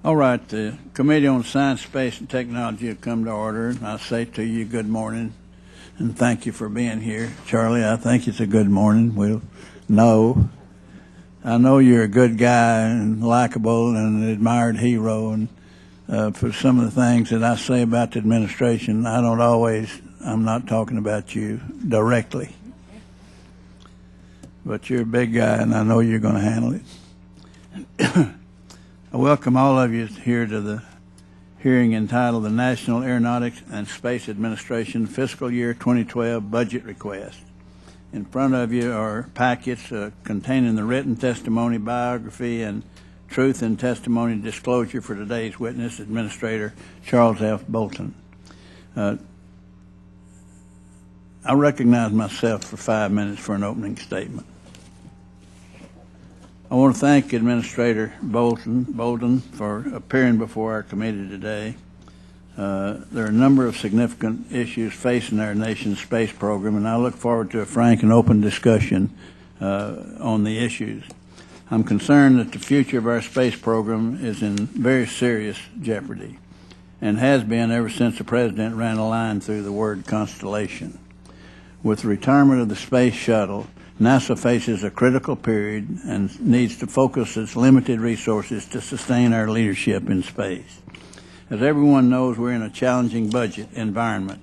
All right, the Committee on Science, Space, and Technology will come to order. I say to you good morning and thank you for being here. Charlie, I think it's a good morning. I know you're a good guy and likable and an admired hero, and for some of the things that I say about the administration, I'm not talking about you directly. But you're a big guy, and I know you're going to handle it. I welcome all of you here to the hearing entitled the National Aeronautics and Space Administration Fiscal Year 2012 Budget Request. In front of you are packets containing the written testimony, biography, and truth and testimony disclosure for today's witness, Administrator Charles F. Bolden. I recognize myself for 5 minutes for an opening statement. I want to thank Administrator Bolden for appearing before our committee today. There are a number of significant issues facing our nation's space program, and I look forward to a frank and open discussion on the issues. I'm concerned that the future of our space program is in very serious jeopardy and has been ever since the President ran a line through the word constellation. With the retirement of the space shuttle, NASA faces a critical period and needs to focus its limited resources to sustain our leadership in space. As everyone knows, we're in a challenging budget environment.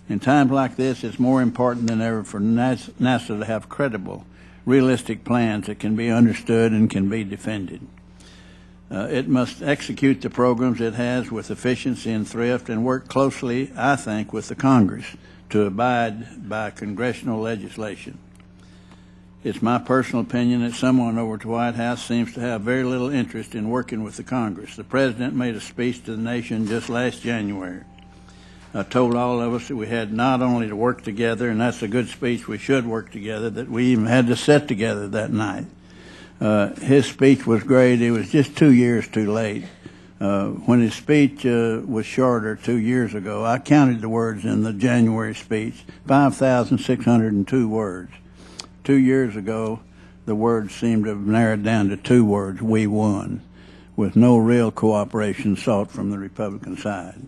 In times like this, it's more important than ever for NASA to have credible, realistic plans that can be understood and can be defended. It must execute the programs it has with efficiency and thrift and work closely, I think, with the Congress to abide by congressional legislation. It's my personal opinion that someone over at the White House seems to have very little interest in working with the Congress. The President made a speech to the nation just last January. Told all of us that we had not only to work together, and that's a good speech, we should work together, that we even had to sit together that night. His speech was great. It was just 2 years too late. When his speech was shorter 2 years ago, I counted the words in the January speech, 5,602 words. 2 years ago, the words seemed to have narrowed down to 2 words, we won, with no real cooperation sought from the Republican side.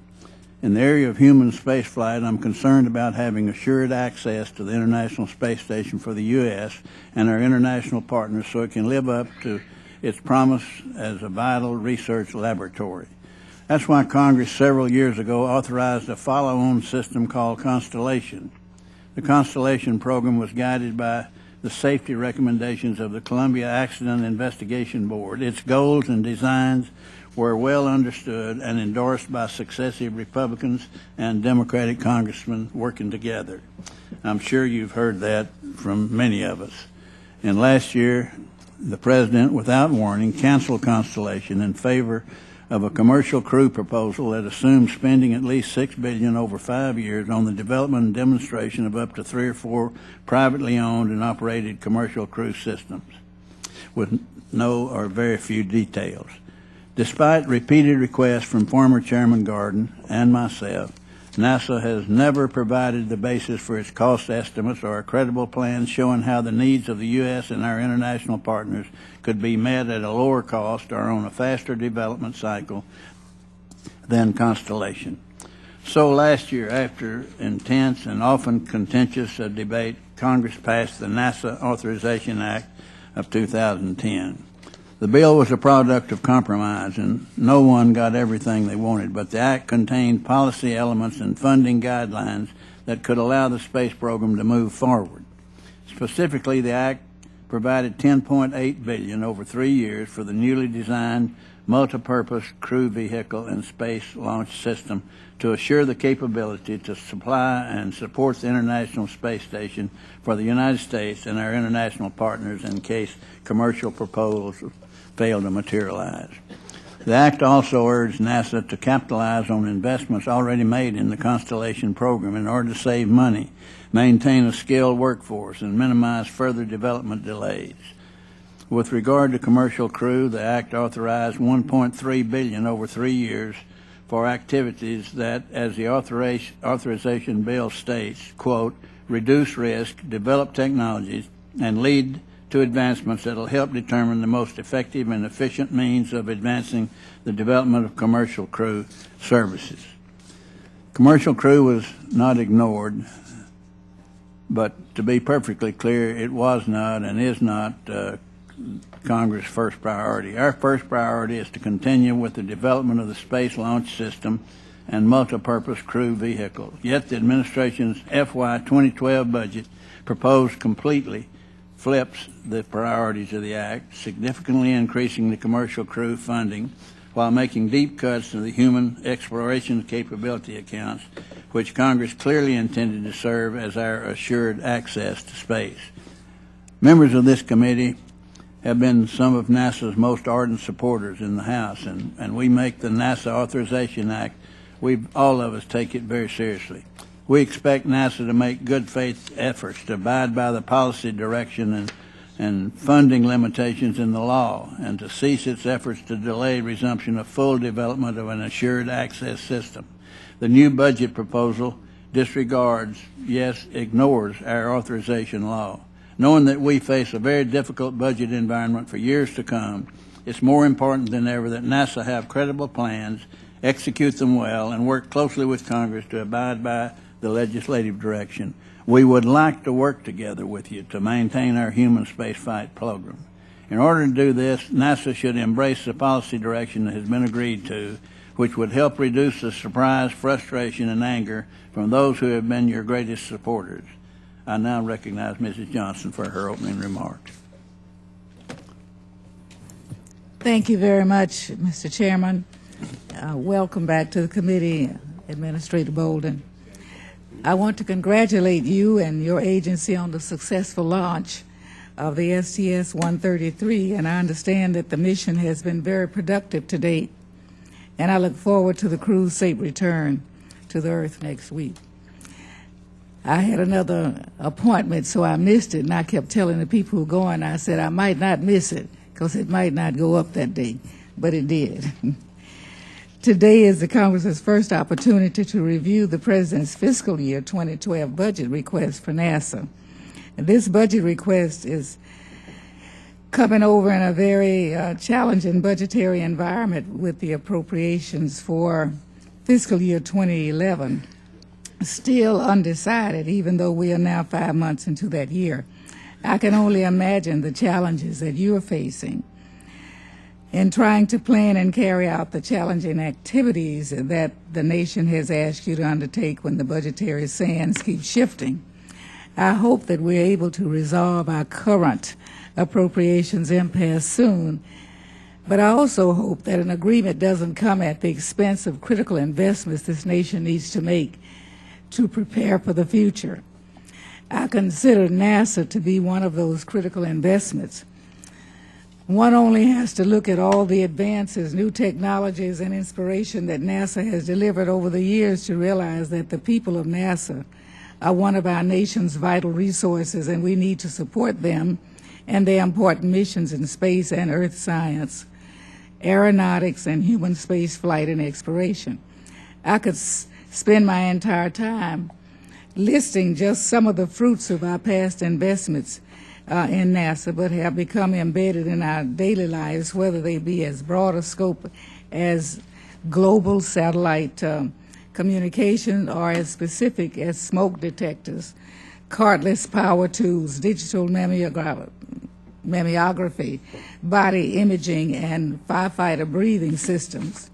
In the area of human spaceflight, I'm concerned about having assured access to the International Space Station for the U.S. and our international partners so it can live up to its promise as a vital research laboratory. That's why Congress several years ago authorized a follow-on system called Constellation. The Constellation program was guided by the safety recommendations of the Columbia Accident Investigation Board. Its goals and designs were well understood and endorsed by successive Republicans and Democratic congressmen working together. I'm sure you've heard that from many of us. And last year, the President, without warning, canceled Constellation in favor of a commercial crew proposal that assumed spending at least $6 billion over 5 years on the development and demonstration of up to 3 or 4 privately owned and operated commercial crew systems with no or very few details. Despite repeated requests from former Chairman Gordon and myself, NASA has never provided the basis for its cost estimates or a credible plan showing how the needs of the U.S. and our international partners could be met at a lower cost or on a faster development cycle than Constellation. So last year, after intense and often contentious debate, Congress passed the NASA Authorization Act of 2010. The bill was a product of compromise, and no one got everything they wanted, but the Act contained policy elements and funding guidelines that could allow the space program to move forward. Specifically, the Act provided $10.8 billion over 3 years for the newly designed multipurpose crew vehicle and space launch system to assure the capability to supply and support the International Space Station for the United States and our international partners in case commercial proposals fail to materialize. The Act also urged NASA to capitalize on investments already made in the Constellation program in order to save money, maintain a skilled workforce, and minimize further development delays. With regard to commercial crew, the Act authorized $1.3 billion over 3 years for activities that, as the authorization bill states, quote, reduce risk, develop technologies, and lead to advancements that will help determine the most effective and efficient means of advancing the development of commercial crew services. Commercial crew was not ignored, but to be perfectly clear, it was not and is not Congress' first priority. Our first priority is to continue with the development of the Space Launch System and multipurpose crew vehicles. Yet the administration's FY 2012 budget proposed completely flips the priorities of the Act, significantly increasing the commercial crew funding while making deep cuts to the human exploration capability accounts, which Congress clearly intended to serve as our assured access to space. Members of this committee have been some of NASA's most ardent supporters in the House, and we make the NASA Authorization Act, all of us take it very seriously. We expect NASA to make good faith efforts to abide by the policy direction and funding limitations in the law, and to cease its efforts to delay resumption of full development of an assured access system. The new budget proposal disregards, yes, ignores our authorization law. Knowing that we face a very difficult budget environment for years to come, it's more important than ever that NASA have credible plans, execute them well, and work closely with Congress to abide by the legislative direction. We would like to work together with you to maintain our human spaceflight program. In order to do this, NASA should embrace the policy direction that has been agreed to, which would help reduce the surprise, frustration, and anger from those who have been your greatest supporters. I now recognize Mrs. Johnson for her opening remarks. Thank you very much, Mr. Chairman. Welcome back to the committee, Administrator Bolden. I want to congratulate you and your agency on the successful launch of the STS-133, and I understand that the mission has been very productive to date, and I look forward to the crew's safe return to the Earth next week. I had another appointment, so I missed it, and I kept telling the people who were going, I said I might not miss it because it might not go up that day, but it did. Today is the Congress's first opportunity to review the President's fiscal year 2012 budget request for NASA. And this budget request is coming over in a very challenging budgetary environment with the appropriations for fiscal year 2011 still undecided, even though we are now 5 months into that year. I can only imagine the challenges that you are facing in trying to plan and carry out the challenging activities that the nation has asked you to undertake when the budgetary sands keep shifting. I hope that we're able to resolve our current appropriations impasse soon, but I also hope that an agreement doesn't come at the expense of critical investments this nation needs to make to prepare for the future. I consider NASA to be one of those critical investments. One only has to look at all the advances, new technologies, and inspiration that NASA has delivered over the years to realize that the people of NASA are one of our nation's vital resources, and we need to support them and their important missions in space and earth science, aeronautics, and human space flight and exploration. I could spend my entire time listing just some of the fruits of our past investments in NASA, but have become embedded in our daily lives, whether they be as broad a scope as global satellite communication or as specific as smoke detectors, cordless power tools, digital mammography, body imaging, and firefighter breathing systems.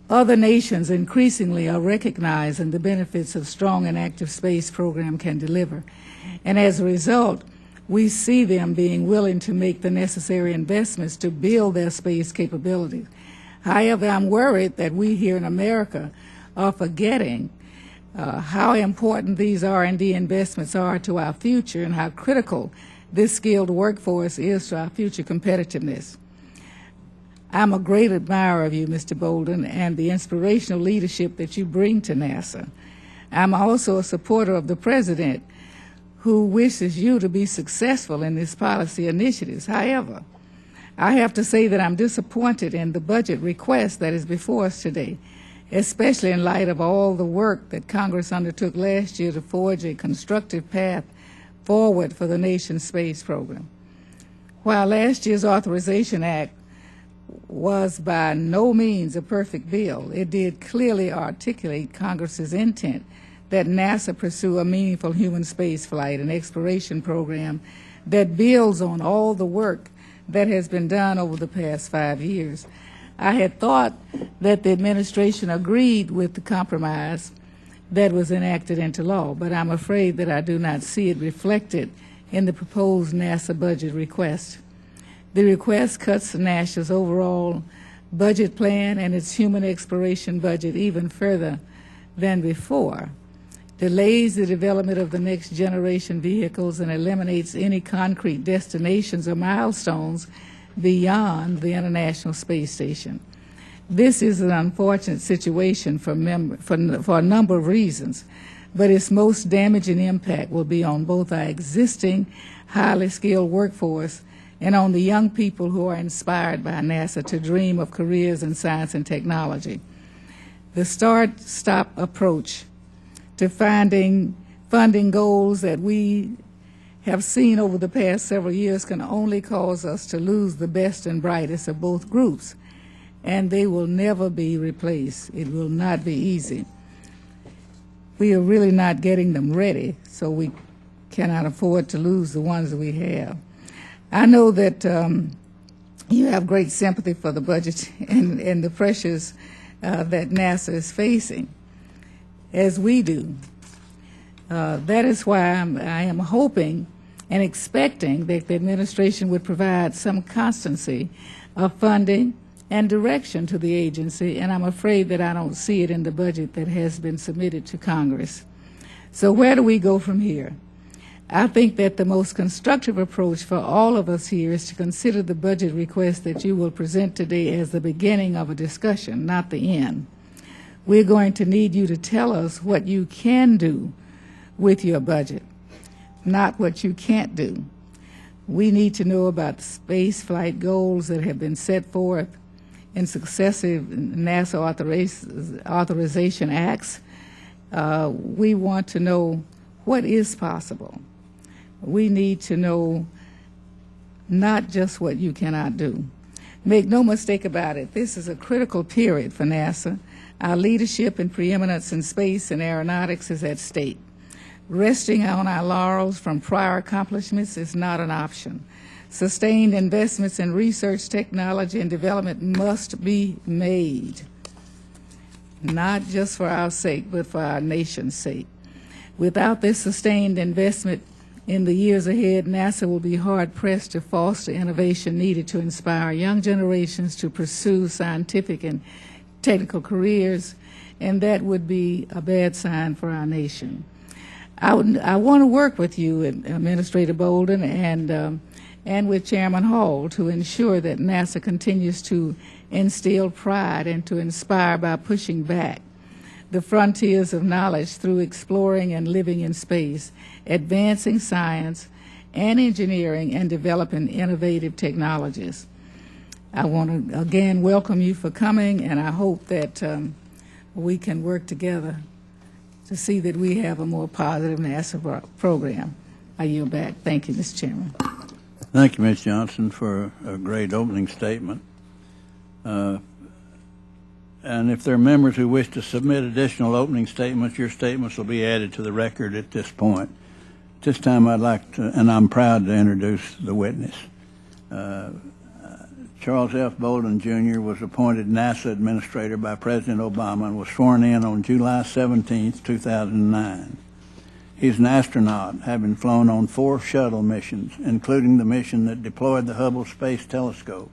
Other nations increasingly are recognizing the benefits a strong and active space program can deliver. And as a result, we see them being willing to make the necessary investments to build their space capabilities. However, I'm worried that we here in America are forgetting how important these R&D investments are to our future and how critical this skilled workforce is to our future competitiveness. I'm a great admirer of you, Mr. Bolden, and the inspirational leadership that you bring to NASA. I'm also a supporter of the President, who wishes you to be successful in these policy initiatives. However, I have to say that I'm disappointed in the budget request that is before us today, especially in light of all the work that Congress undertook last year to forge a constructive path forward for the nation's space program. While last year's Authorization Act was by no means a perfect bill, it did clearly articulate Congress's intent that NASA pursue a meaningful human space flight and exploration program that builds on all the work that has been done over the past 5 years. I had thought that the administration agreed with the compromise that was enacted into law, but I'm afraid that I do not see it reflected in the proposed NASA budget request. The request cuts NASA's overall budget plan and its human exploration budget even further than before, delays the development of the next generation vehicles, and eliminates any concrete destinations or milestones beyond the International Space Station. This is an unfortunate situation for a number of reasons, but its most damaging impact will be on both our existing highly skilled workforce and on the young people who are inspired by NASA to dream of careers in science and technology. The start-stop approach to funding goals that we have seen over the past several years can only cause us to lose the best and brightest of both groups, and they will never be replaced. It will not be easy. We are really not getting them ready, so we cannot afford to lose the ones that we have. I know that you have great sympathy for the budget and the pressures that NASA is facing, as we do. That is why I am hoping and expecting that the administration would provide some constancy of funding and direction to the agency, and I'm afraid that I don't see it in the budget that has been submitted to Congress. So where do we go from here? I think that the most constructive approach for all of us here is to consider the budget request that you will present today as the beginning of a discussion, not the end. We're going to need you to tell us what you can do with your budget, not what you can't do. We need to know about the space flight goals that have been set forth in successive NASA authorization acts. We want to know what is possible. We need to know not just what you cannot do. Make no mistake about it, this is a critical period for NASA. Our leadership and preeminence in space and aeronautics is at stake. Resting on our laurels from prior accomplishments is not an option. Sustained investments in research, technology, and development must be made, not just for our sake, but for our nation's sake. Without this sustained investment in the years ahead, NASA will be hard-pressed to foster innovation needed to inspire young generations to pursue scientific and technical careers, and that would be a bad sign for our nation. I want to work with you, Administrator Bolden, and with Chairman Hall to ensure that NASA continues to instill pride and to inspire by pushing back the frontiers of knowledge through exploring and living in space, advancing science and engineering, and developing innovative technologies. I want to again welcome you for coming, and I hope that we can work together to see that we have a more positive NASA program. I yield back. Thank you, Mr. Chairman. Thank you, Ms. Johnson, for a great opening statement. And if there are members who wish to submit additional opening statements, your statements will be added to the record at this point. At this time, I'd like to, and I'm proud to introduce the witness. Charles F. Bolden, Jr. was appointed NASA Administrator by President Obama and was sworn in on July 17, 2009. He's an astronaut, having flown on 4 shuttle missions, including the mission that deployed the Hubble Space Telescope.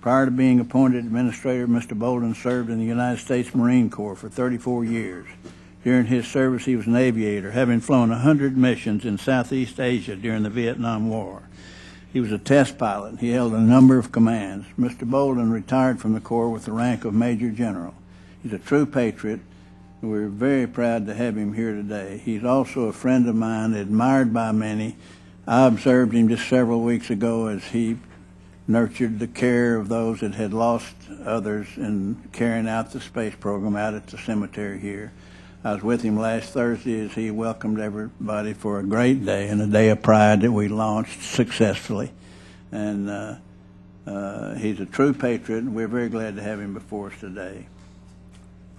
Prior to being appointed administrator, Mr. Bolden served in the United States Marine Corps for 34 years. During his service, he was an aviator, having flown 100 missions in Southeast Asia during the Vietnam War. He was a test pilot. He held a number of commands. Mr. Bolden retired from the Corps with the rank of Major General. He's a true patriot. We're very proud to have him here today. He's also a friend of mine, admired by many. I observed him just several weeks ago as he nurtured the care of those that had lost others in carrying out the space program out at the cemetery here. I was with him last Thursday as he welcomed everybody for a great day and a day of pride that we launched successfully. And he's a true patriot, and we're very glad to have him before us today.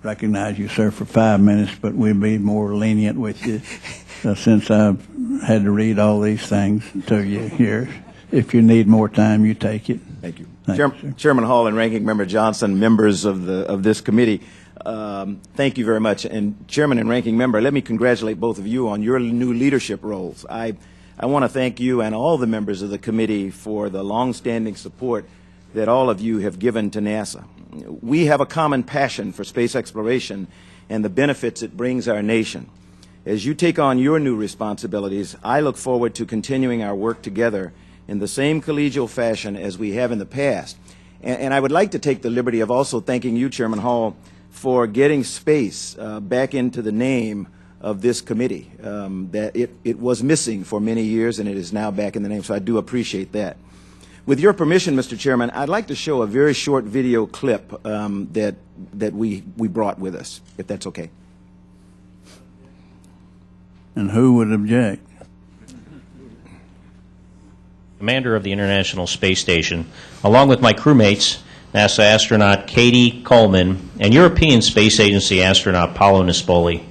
Recognize you, sir, for 5 minutes, but we'll be more lenient with you since I've had to read all these things to you here. If you need more time, you take it. Thank you. Thank Chairman Hall and Ranking Member Johnson, members of this committee, thank you very much. And Chairman and Ranking Member, let me congratulate both of you on your new leadership roles. I want to thank you and all the members of the committee for the long-standing support that all of you have given to NASA. We have a common passion for space exploration and the benefits it brings our nation. As you take on your new responsibilities, I look forward to continuing our work together in the same collegial fashion as we have in the past. And I would like to take the liberty of also thanking you, Chairman Hall, for getting space back into the name of this committee. That it was missing for many years, and it is now back in the name, so I do appreciate that. With your permission, Mr. Chairman, I'd like to show a very short video clip that we brought with us, if that's okay. And who would object? Commander of the International Space Station, along with my crewmates, NASA astronaut Katie Coleman and European Space Agency astronaut Paolo Nispoli.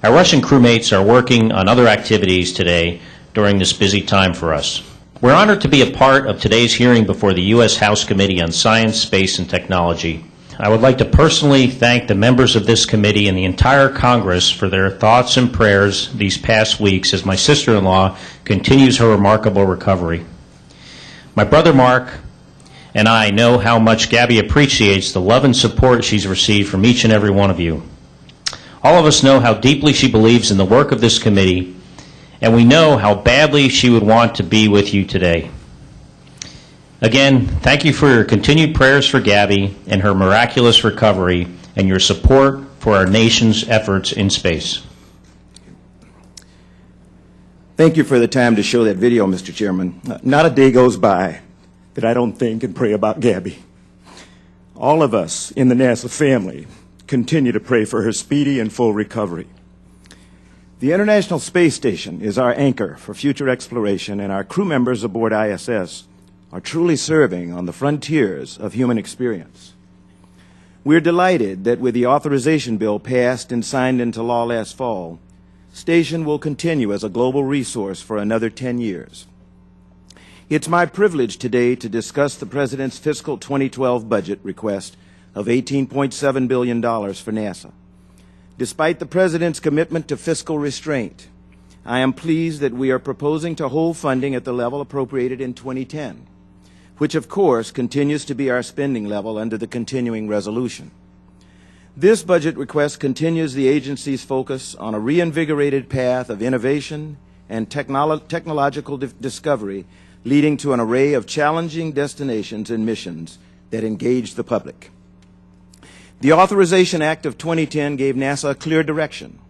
Our Russian crewmates are working on other activities today during this busy time for us. We're honored to be a part of today's hearing before the U.S. House Committee on Science, Space, and Technology. I would like to personally thank the members of this committee and the entire Congress for their thoughts and prayers these past weeks as my sister-in-law continues her remarkable recovery. My brother Mark and I know how much Gabby appreciates the love and support she's received from each and every one of you. All of us know how deeply she believes in the work of this committee, and we know how badly she would want to be with you today. Again, thank you for your continued prayers for Gabby and her miraculous recovery and your support for our nation's efforts in space. Thank you for the time to show that video, Mr. Chairman. Not a day goes by that I don't think and pray about Gabby. All of us in the NASA family continue to pray for her speedy and full recovery. The International Space Station is our anchor for future exploration, and our crew members aboard ISS are truly serving on the frontiers of human experience. We're delighted that with the authorization bill passed and signed into law last fall, Station will continue as a global resource for another 10 years. It's my privilege today to discuss the President's fiscal 2012 budget request of $18.7 billion for NASA. Despite the President's commitment to fiscal restraint, I am pleased that we are proposing to hold funding at the level appropriated in 2010, which of course continues to be our spending level under the continuing resolution. This budget request continues the agency's focus on a reinvigorated path of innovation and technological discovery, leading to an array of challenging destinations and missions that engage the public. The Authorization Act of 2010 gave NASA a clear direction.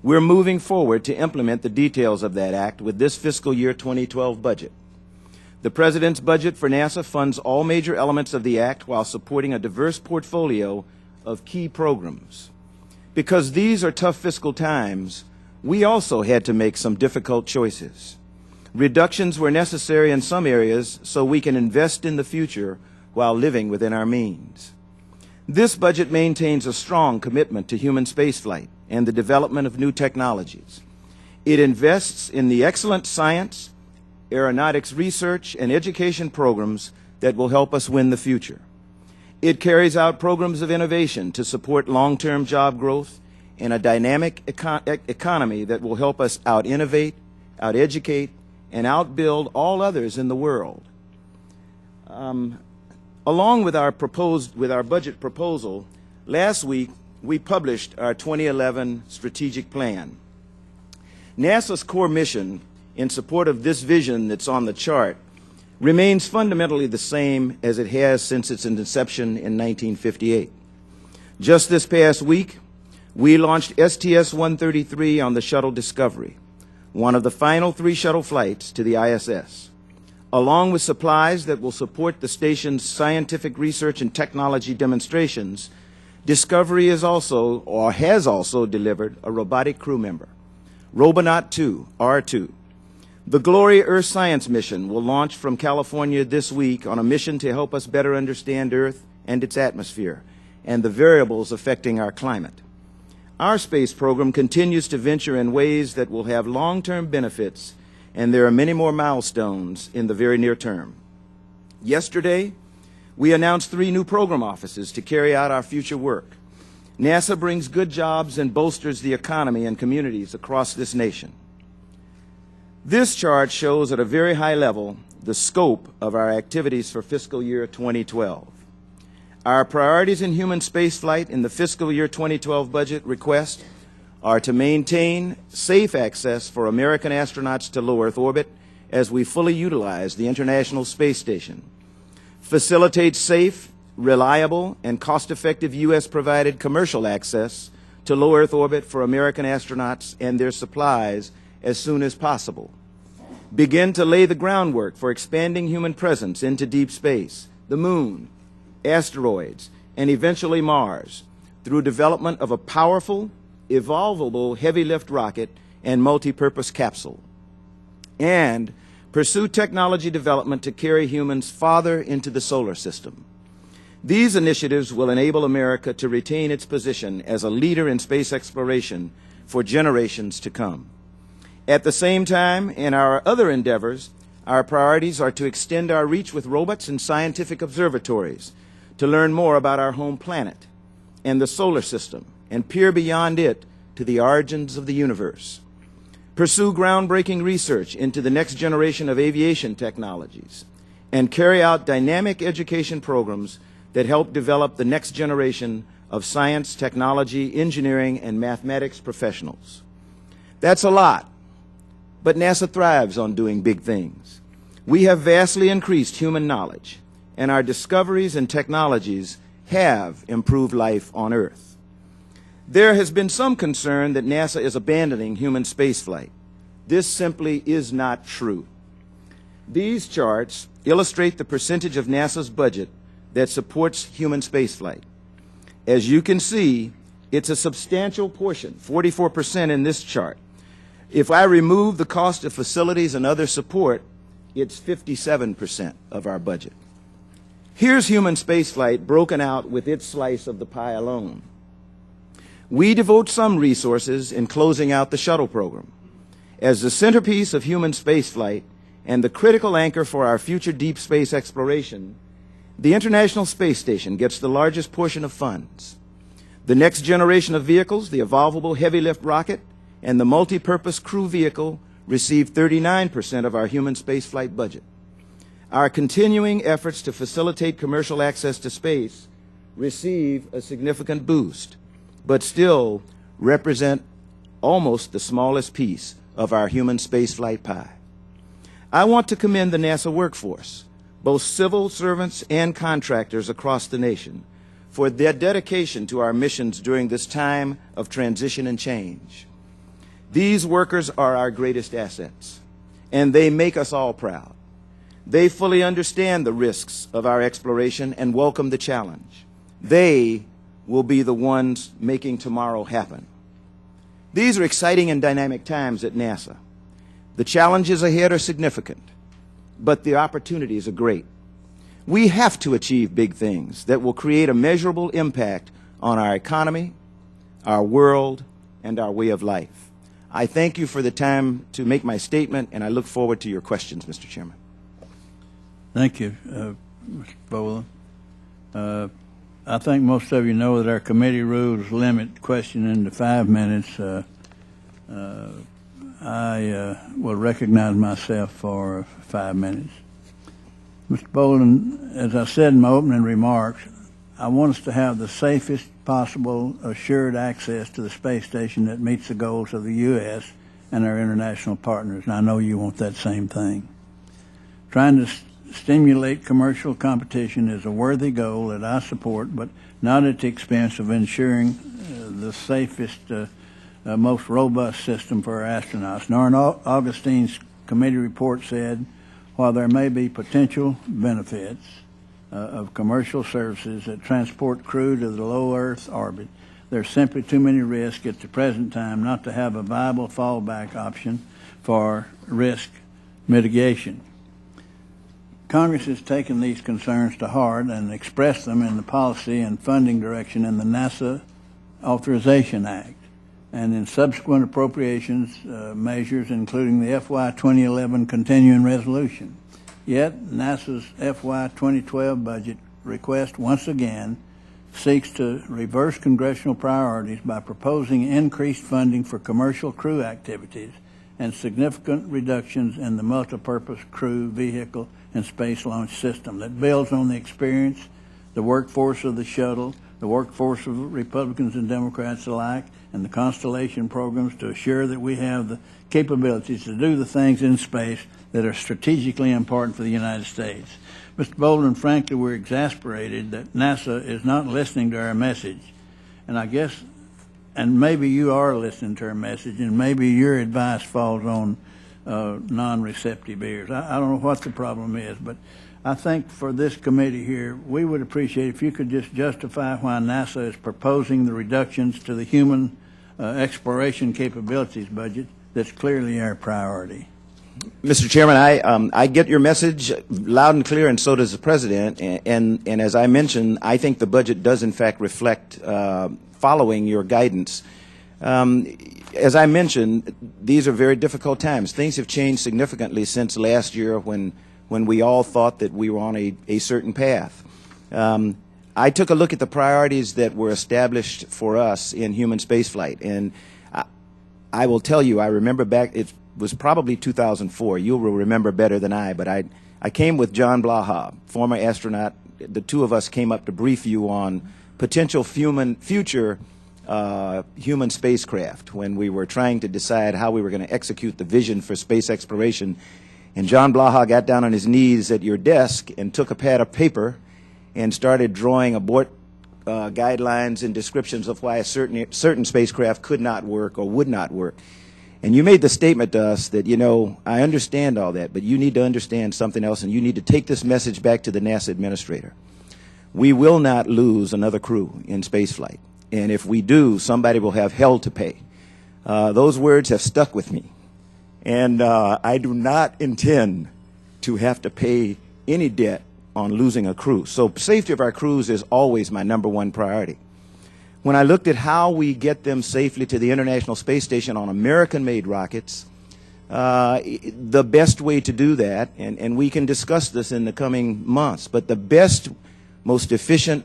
We're moving forward to implement the details of that act with this fiscal year 2012 budget. The President's budget for NASA funds all major elements of the act while supporting a diverse portfolio of key programs. Because these are tough fiscal times, we also had to make some difficult choices. Reductions were necessary in some areas so we can invest in the future while living within our means. This budget maintains a strong commitment to human spaceflight and the development of new technologies. It invests in the excellent science, aeronautics research, and education programs that will help us win the future. It carries out programs of innovation to support long-term job growth and a dynamic economy that will help us out-innovate, out-educate, and outbuild all others in the world. Along with our budget proposal, last week we published our 2011 strategic plan. NASA's core mission in support of this vision that's on the chart remains fundamentally the same as it has since its inception in 1958. Just this past week, we launched STS-133 on the Shuttle Discovery, one of the final 3 shuttle flights to the ISS, along with supplies that will support the station's scientific research and technology demonstrations. Discovery is also, or has also, delivered a robotic crew member, Robonaut 2, R2. The Glory Earth Science Mission will launch from California this week on a mission to help us better understand Earth and its atmosphere and the variables affecting our climate. Our space program continues to venture in ways that will have long-term benefits, and there are many more milestones in the very near term. Yesterday, we announced 3 new program offices to carry out our future work. NASA brings good jobs and bolsters the economy and communities across this nation. This chart shows at a very high level the scope of our activities for fiscal year 2012. Our priorities in human spaceflight in the fiscal year 2012 budget request are to maintain safe access for American astronauts to low Earth orbit as we fully utilize the International Space Station, facilitate safe, reliable, and cost-effective U.S.-provided commercial access to low Earth orbit for American astronauts and their supplies as soon as possible, begin to lay the groundwork for expanding human presence into deep space, the moon, asteroids, and eventually Mars through development of a powerful, evolvable heavy-lift rocket and multi-purpose capsule, and pursue technology development to carry humans farther into the solar system. These initiatives will enable America to retain its position as a leader in space exploration for generations to come. At the same time, in our other endeavors, our priorities are to extend our reach with robots and scientific observatories to learn more about our home planet and the solar system and peer beyond it to the origins of the universe. Pursue groundbreaking research into the next generation of aviation technologies and carry out dynamic education programs that help develop the next generation of science, technology, engineering, and mathematics professionals. That's a lot, but NASA thrives on doing big things. We have vastly increased human knowledge, and our discoveries and technologies have improved life on Earth. There has been some concern that NASA is abandoning human spaceflight. This simply is not true. These charts illustrate the percentage of NASA's budget that supports human spaceflight. As you can see, it's a substantial portion, 44% in this chart. If I remove the cost of facilities and other support, it's 57% of our budget. Here's human spaceflight broken out with its slice of the pie alone. We devote some resources in closing out the shuttle program. As the centerpiece of human spaceflight and the critical anchor for our future deep space exploration, the International Space Station gets the largest portion of funds. The next generation of vehicles, the evolvable heavy-lift rocket, and the multi-purpose crew vehicle receive 39% of our human spaceflight budget. Our continuing efforts to facilitate commercial access to space receive a significant boost, but still represent almost the smallest piece of our human spaceflight pie. I want to commend the NASA workforce, both civil servants and contractors across the nation, for their dedication to our missions during this time of transition and change. These workers are our greatest assets, and they make us all proud. They fully understand the risks of our exploration and welcome the challenge. They will be the ones making tomorrow happen. These are exciting and dynamic times at NASA. The challenges ahead are significant, but the opportunities are great. We have to achieve big things that will create a measurable impact on our economy, our world, and our way of life. I thank you for the time to make my statement, and I look forward to your questions, Mr. Chairman. Thank you, Mr. Bolden. I think most of you know that our committee rules limit questioning to 5 minutes. I will recognize myself for 5 minutes. Mr. Bolden, as I said in my opening remarks, I want us to have the safest possible assured access to the space station that meets the goals of the U.S. and our international partners, and I know you want that same thing. Trying to stimulate commercial competition is a worthy goal that I support, but not at the expense of ensuring the safest, most robust system for our astronauts. Norrin Augustine's committee report said, while there may be potential benefits, of commercial services that transport crew to the low Earth orbit. There's simply too many risks at the present time not to have a viable fallback option for risk mitigation. Congress has taken these concerns to heart and expressed them in the policy and funding direction in the NASA Authorization Act and in subsequent appropriations measures, including the FY 2011 continuing resolution. Yet, NASA's FY 2012 budget request once again seeks to reverse congressional priorities by proposing increased funding for commercial crew activities and significant reductions in the multipurpose crew vehicle and space launch system that builds on the experience, the workforce of the shuttle, the workforce of Republicans and Democrats alike, and the Constellation programs to assure that we have the capabilities to do the things in space that are strategically important for the United States. Mr. Bolden, frankly, we're exasperated that NASA is not listening to our message. And I guess, and maybe you are listening to our message, and maybe your advice falls on non-receptive ears. I don't know what the problem is, but I think for this committee here, we would appreciate if you could just justify why NASA is proposing the reductions to the human exploration capabilities budget that's clearly our priority. Mr. Chairman, I get your message loud and clear, and so does the President. And as I mentioned, I think the budget does in fact reflect following your guidance. As I mentioned, these are very difficult times. Things have changed significantly since last year when we all thought that we were on a certain path. I took a look at the priorities that were established for us in human spaceflight, and I will tell you, I remember back, it was probably 2004. You will remember better than I, but I came with John Blaha, former astronaut. The two of us came up to brief you on potential future human spacecraft when we were trying to decide how we were going to execute the vision for space exploration. And John Blaha got down on his knees at your desk and took a pad of paper and started drawing abort guidelines and descriptions of why a certain spacecraft could not work or would not work. And you made the statement to us that, you know, I understand all that, but you need to understand something else, and you need to take this message back to the NASA administrator. We will not lose another crew in spaceflight. And if we do, somebody will have hell to pay. Those words have stuck with me. And I do not intend to have to pay any debt on losing a crew. So safety of our crews is always my #1 priority. When I looked at how we get them safely to the International Space Station on American-made rockets, the best way to do that, and we can discuss this in the coming months, but the best, most efficient,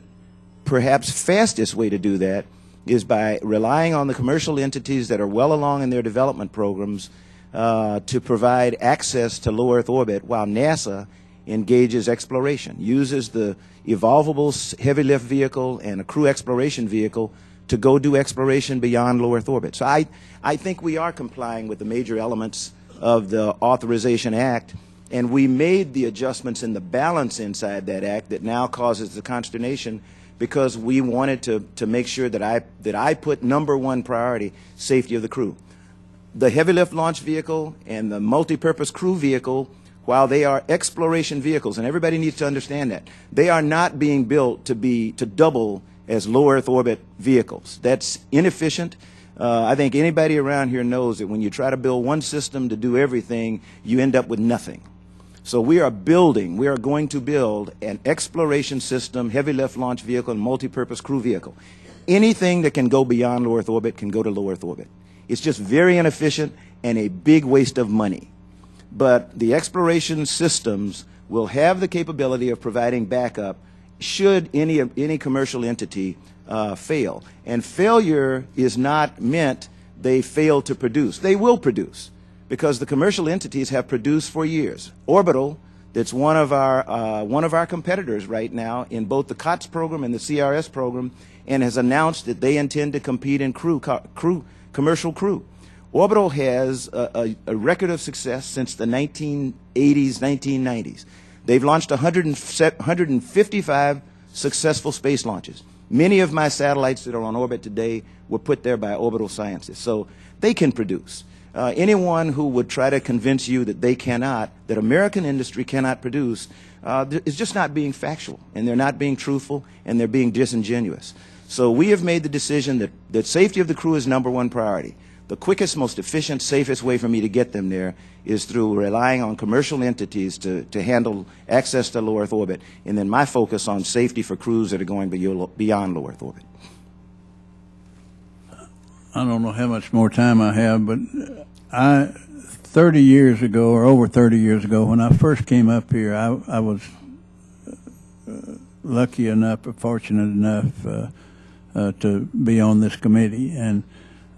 perhaps fastest way to do that is by relying on the commercial entities that are well along in their development programs to provide access to low Earth orbit while NASA engages exploration, uses the evolvable heavy lift vehicle and a crew exploration vehicle to go do exploration beyond low Earth orbit. So I think we are complying with the major elements of the Authorization Act, and we made the adjustments in the balance inside that act that now causes the consternation because we wanted to make sure that I put #1 priority, safety of the crew. The heavy lift launch vehicle and the multi-purpose crew vehicle, while they are exploration vehicles, and everybody needs to understand that, they are not being built to double as low Earth orbit vehicles. That's inefficient. I think anybody around here knows that when you try to build one system to do everything, you end up with nothing. So we are going to build an exploration system, heavy lift launch vehicle, and multi-purpose crew vehicle. Anything that can go beyond low Earth orbit can go to low Earth orbit. It's just very inefficient and a big waste of money. But the exploration systems will have the capability of providing backup should any commercial entity fail. And failure is not meant they fail to produce. They will produce because the commercial entities have produced for years. Orbital, that's one of our competitors right now in both the COTS program and the CRS program, and has announced that they intend to compete in commercial crew. Orbital has a record of success since the 1980s, 1990s. They've launched 155 successful space launches. Many of my satellites that are on orbit today were put there by Orbital Sciences, so they can produce. anyone who would try to convince you that that American industry cannot produce, is just not being factual, and they're not being truthful, and they're being disingenuous. So we have made the decision that safety of the crew is #1 priority. The quickest, most efficient, safest way for me to get them there is through relying on commercial entities to handle access to low Earth orbit, and then my focus on safety for crews that are going beyond low Earth orbit. I don't know how much more time I have, but 30 years ago, or over 30 years ago, when I first came up here, I was lucky enough, or fortunate enough to be on this committee, and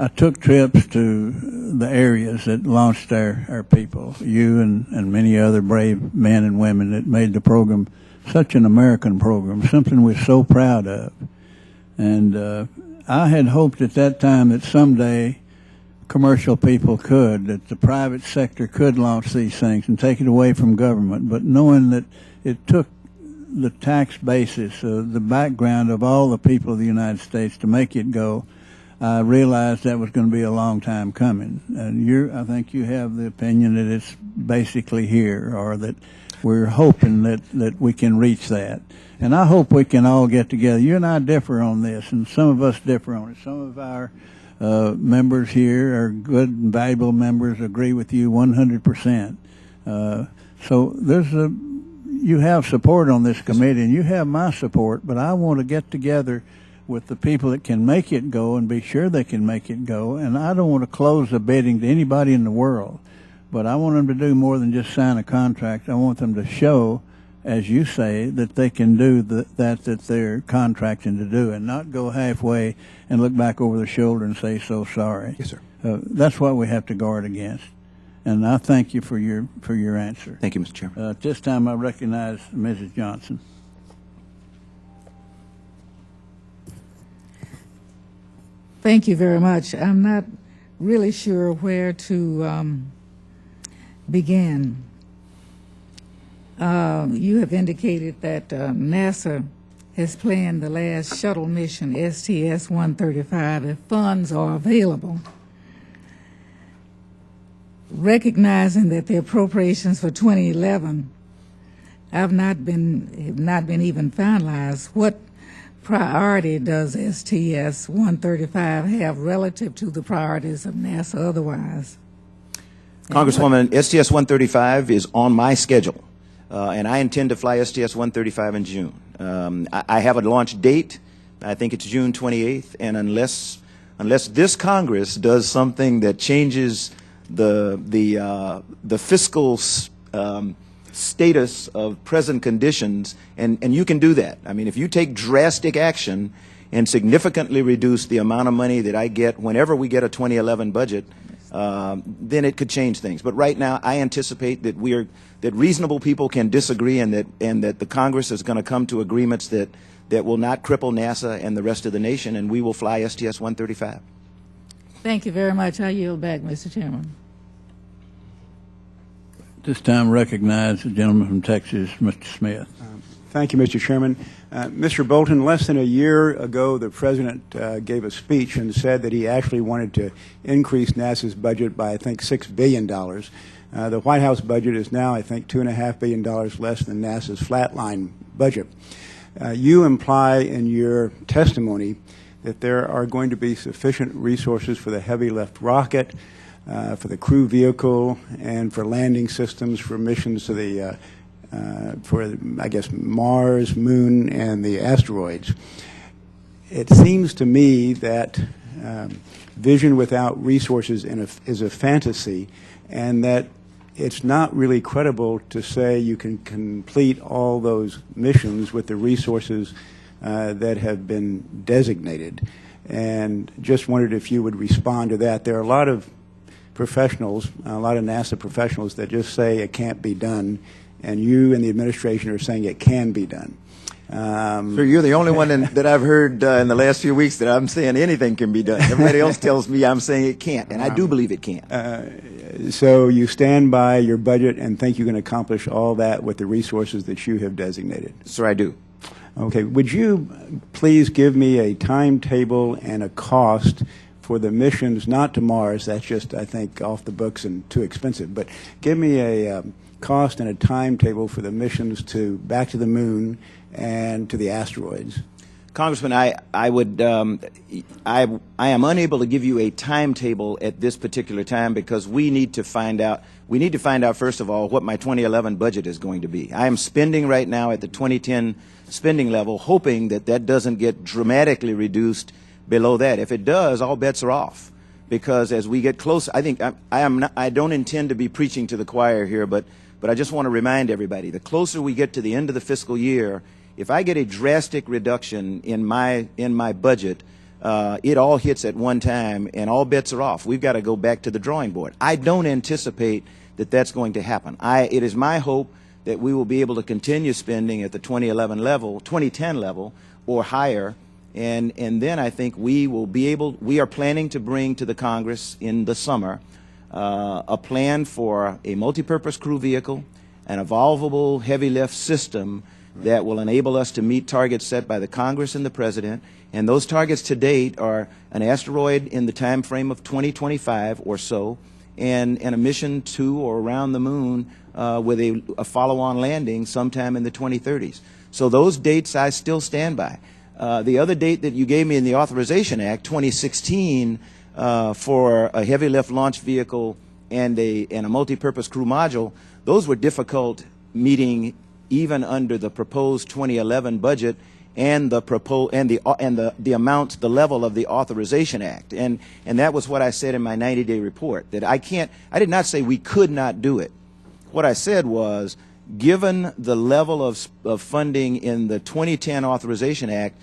I took trips to the areas that launched our people, you and many other brave men and women that made the program such an American program, something we're so proud of. And I had hoped at that time that someday commercial people that the private sector could launch these things and take it away from government, but knowing that it took the tax basis, the background of all the people of the United States to make it go, I realized that was going to be a long time coming. And I think you have the opinion that it's basically here, or that we're hoping that we can reach that. And I hope we can all get together. You and I differ on this, and some of us differ on it. Some of our members here are good and valuable members, agree with you 100%. So you have support on this committee, and you have my support, but I want to get together with the people that can make it go and be sure they can make it go. And I don't want to close the bidding to anybody in the world, but I want them to do more than just sign a contract. I want them to show, as you say, that they can do that they're contracting to do, and not go halfway and look back over their shoulder and say, so sorry. Yes, sir. That's what we have to guard against. And I thank you for your answer. Thank you, Mr. Chairman. At this time, I recognize Mrs. Johnson. Thank you very much. I'm not really sure where to begin. You have indicated that NASA has planned the last shuttle mission, STS-135, if funds are available. Recognizing that the appropriations for 2011 have not been even finalized, what priority does STS-135 have relative to the priorities of NASA otherwise? Congresswoman, STS-135 is on my schedule, and I intend to fly STS-135 in June. I have a launch date. I think it's June 28th, and unless this Congress does something that changes the fiscal status of present conditions, and you can do that. I mean, if you take drastic action and significantly reduce the amount of money that I get whenever we get a 2011 budget, then it could change things. But right now, I anticipate that that reasonable people can disagree, and that the Congress is going to come to agreements that will not cripple NASA and the rest of the nation, and we will fly STS-135. Thank you very much. I yield back, Mr. Chairman. This time recognize the gentleman from Texas, Mr. Smith. Thank you, Mr. Chairman. Mr. Bolden, less than a year ago, the President gave a speech and said that he actually wanted to increase NASA's budget by, I think, $6 billion. The White House budget is now, I think, $2.5 billion less than NASA's flatline budget. You imply in your testimony that there are going to be sufficient resources for the heavy lift rocket, for the crew vehicle, and for landing systems for missions to the for, I guess, Mars, Moon, and the asteroids. It seems to me that vision without resources is a fantasy, and that it's not really credible to say you can complete all those missions with the resources that have been designated. And just wondered if you would respond to that. There are a lot of professionals, a lot of NASA professionals that just say it can't be done, and you and the administration are saying it can be done. So you're the only one that I've heard in the last few weeks that I'm saying anything can be done. Everybody else tells me I'm saying it can't, and I do believe it can. So you stand by your budget and think you can accomplish all that with the resources that you have designated? Sir, I do. Okay. Would you please give me a timetable and a cost for the missions, not to Mars. That's just, I think, off the books and too expensive. But give me a cost and a timetable for the missions to back to the moon and to the asteroids. Congressman, I am unable to give you a timetable at this particular time because we need to find out. We need to find out first of all what my 2011 budget is going to be. I am spending right now at the 2010 spending level, hoping that that doesn't get dramatically reduced below that. If it does, all bets are off. Because as we get close, I think I don't intend to be preaching to the choir here, but I just want to remind everybody: the closer we get to the end of the fiscal year, if I get a drastic reduction in my budget, it all hits at one time, and all bets are off. We've got to go back to the drawing board. I don't anticipate that that's going to happen. It is my hope that we will be able to continue spending at the 2011 level, 2010 level, or higher, and then I think we will be able. We are planning to bring to the Congress in the summer a plan for a multipurpose crew vehicle, an evolvable heavy lift system that will enable us to meet targets set by the Congress and the President. And those targets to date are an asteroid in the time frame of 2025 or so, and a mission to or around the moon with a follow-on landing sometime in the 2030s. So those dates I still stand by. The other date that you gave me in the Authorization Act, 2016, for a heavy lift launch vehicle and a multipurpose crew module, those were difficult meeting even under the proposed 2011 budget and the amount, the level of the Authorization Act, and that was what I said in my 90-day report, that I did not say we could not do it. What I said was, given the level of funding in the 2010 Authorization Act,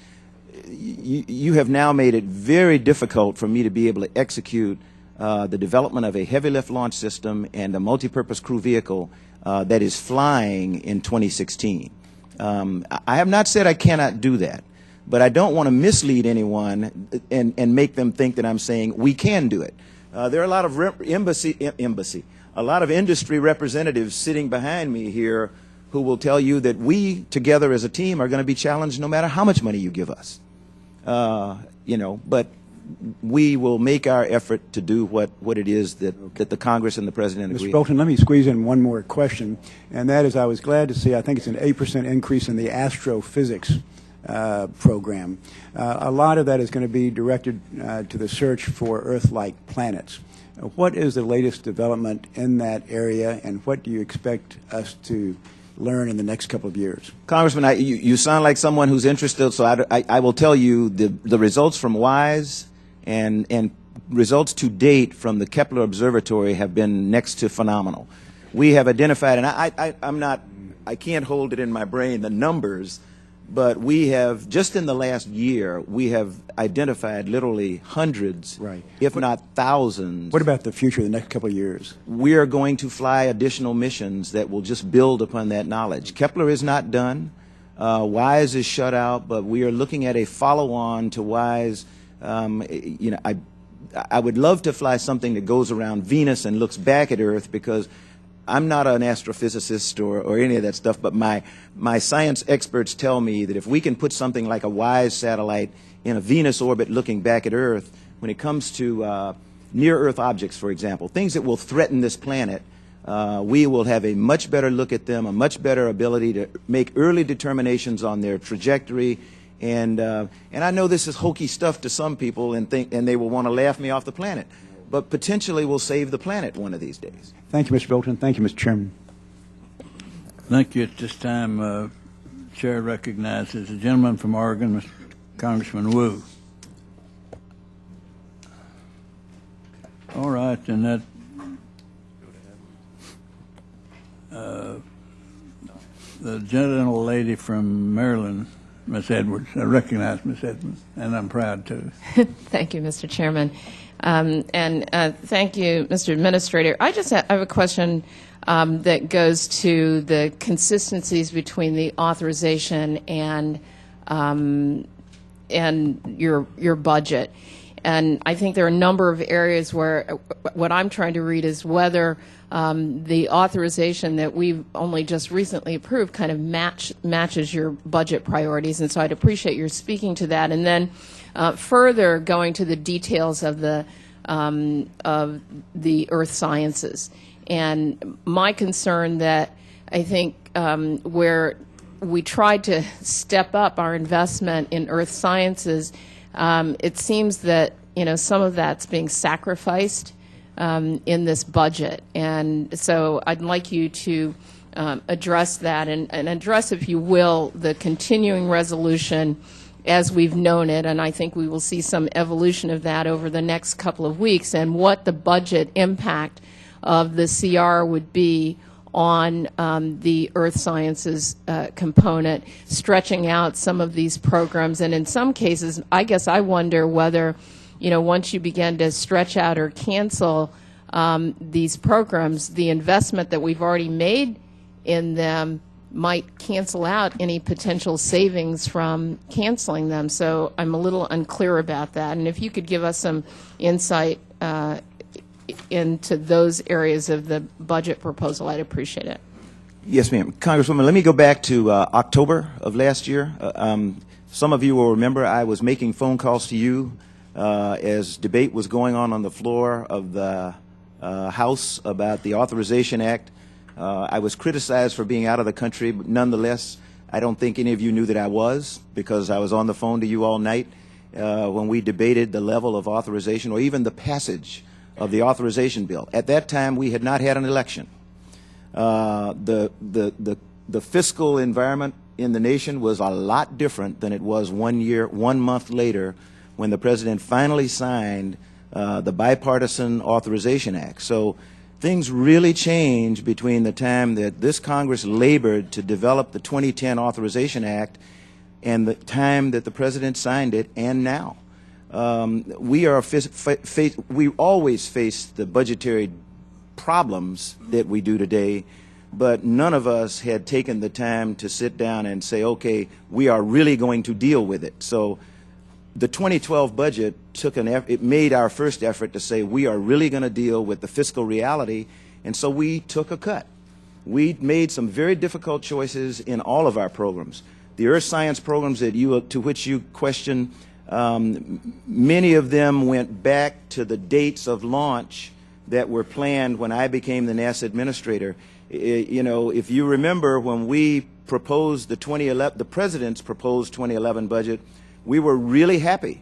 you have now made it very difficult for me to be able to execute the development of a heavy lift launch system and a multipurpose crew vehicle that is flying in 2016. I have not said I cannot do that, but I don't want to mislead anyone and make them think that I'm saying we can do it. There are a lot of a lot of industry representatives sitting behind me here who will tell you that we together as a team are going to be challenged no matter how much money you give us. But we will make our effort to do what it is that the Congress and the President agree. Mr. Bolden, let me squeeze in one more question, and that is I was glad to see, I think it's an 8% increase in the astrophysics program. A lot of that is going to be directed to the search for Earth-like planets. What is the latest development in that area, and what do you expect us to learn in the next couple of years? Congressman, you sound like someone who's interested, so I will tell you the results from WISE and results to date from the Kepler Observatory have been next to phenomenal. We have identified, and I can't hold it in my brain, the numbers, but we have, just in the last year, we have identified literally hundreds, if not thousands. What about the future, the next couple of years? We are going to fly additional missions that will just build upon that knowledge. Kepler is not done. WISE is shut out, but we are looking at a follow-on to WISE. I would love to fly something that goes around Venus and looks back at Earth, because I'm not an astrophysicist or any of that stuff, but my science experts tell me that if we can put something like a WISE satellite in a Venus orbit looking back at Earth, when it comes to near-Earth objects, for example, things that will threaten this planet, we will have a much better look at them, a much better ability to make early determinations on their trajectory. And I know this is hokey stuff to some people, and they will want to laugh me off the planet, but potentially will save the planet one of these days. Thank you, Mr. Bolden. Thank you, Mr. Chairman. Thank you. At this time, Chair recognizes the gentleman from Oregon, Mr. Congressman Wu. All right, and that the gentle lady from Maryland, Miss Edwards. I recognize Miss Edwards, and I'm proud to. Thank you, Mr. Chairman. And thank you, Mr. Administrator. I just have a question that goes to the consistencies between the authorization and your budget. And I think there are a number of areas where what I'm trying to read is whether the authorization that we've only just recently approved kind of matches your budget priorities. And so I'd appreciate your speaking to that. And then further going to the details of the earth sciences. And my concern that I think where we tried to step up our investment in earth sciences, it seems that some of that's being sacrificed in this budget. And so I'd like you to address that and address, if you will, the continuing resolution as we've known it, and I think we will see some evolution of that over the next couple of weeks, and what the budget impact of the CR would be on the earth sciences component, stretching out some of these programs. And in some cases, I guess I wonder whether, once you begin to stretch out or cancel these programs, the investment that we've already made in them might cancel out any potential savings from canceling them. So I'm a little unclear about that. And if you could give us some insight into those areas of the budget proposal, I'd appreciate it. Yes, ma'am. Congresswoman, let me go back to October of last year. Some of you will remember I was making phone calls to you as debate was going on the floor of the House about the Authorization Act. I was criticized for being out of the country, but nonetheless, I don't think any of you knew that I was, because I was on the phone to you all night when we debated the level of authorization or even the passage of the authorization bill. At that time, we had not had an election. The fiscal environment in the nation was a lot different than it was 1 month later when the President finally signed the Bipartisan Authorization Act. So things really changed between the time that this Congress labored to develop the 2010 Authorization Act and the time that the President signed it, and now. We always face the budgetary problems that we do today, but none of us had taken the time to sit down and say, okay, we are really going to deal with it. So the 2012 budget it made our first effort to say we are really going to deal with the fiscal reality, and so we took a cut. We made some very difficult choices in all of our programs. The earth science programs to which you question, many of them went back to the dates of launch that were planned when I became the NASA administrator. If you remember, when we proposed the President's proposed 2011 budget, we were really happy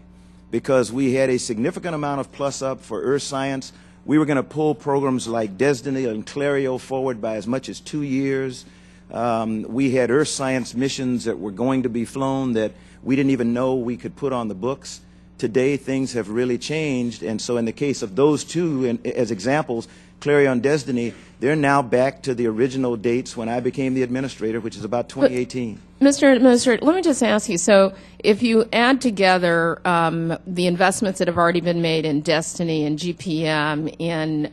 because we had a significant amount of plus up for earth science. We were going to pull programs like Destiny and Clario forward by as much as 2 years. We had earth science missions that were going to be flown that we didn't even know we could put on the books. Today, things have really changed, and so in the case of those two, as examples, Clario and Destiny, they're now back to the original dates when I became the administrator, which is about 2018. Mr. Administrator, let me just ask you, so if you add together the investments that have already been made in Destiny and GPM, in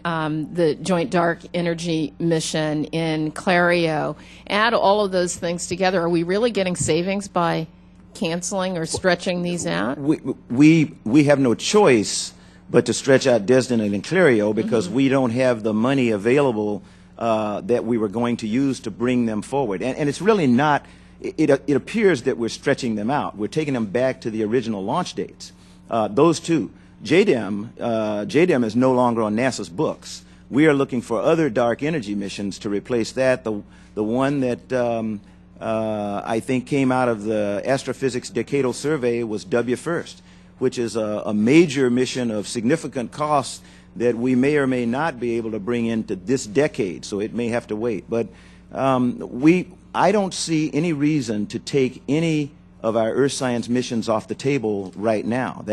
the Joint Dark Energy Mission, in Clario, add all of those things together, are we really getting savings by canceling or stretching these out? We have no choice but to stretch out Destiny and Clario because we don't have the money available that we were going to use to bring them forward. And it's really not, it appears that we're stretching them out. We're taking them back to the original launch dates. Those two. JDAM is no longer on NASA's books. We are looking for other dark energy missions to replace that. The one that I think came out of the Astrophysics Decadal Survey was WFIRST, which is a major mission of significant cost that we may or may not be able to bring into this decade, so it may have to wait. But I don't see any reason to take any of our earth science missions off the table right now.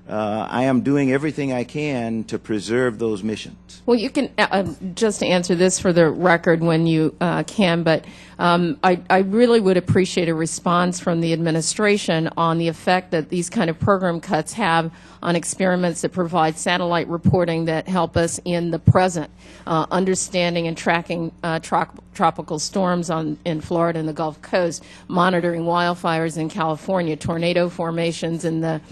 I am doing everything I can to preserve those missions. Well, you can just answer this for the record when you can, but I really would appreciate a response from the administration on the effect that these kind of program cuts have on experiments that provide satellite reporting that help us in the present, understanding and tracking tropical storms in Florida and the Gulf Coast, monitoring wildfires in California, tornado formations in the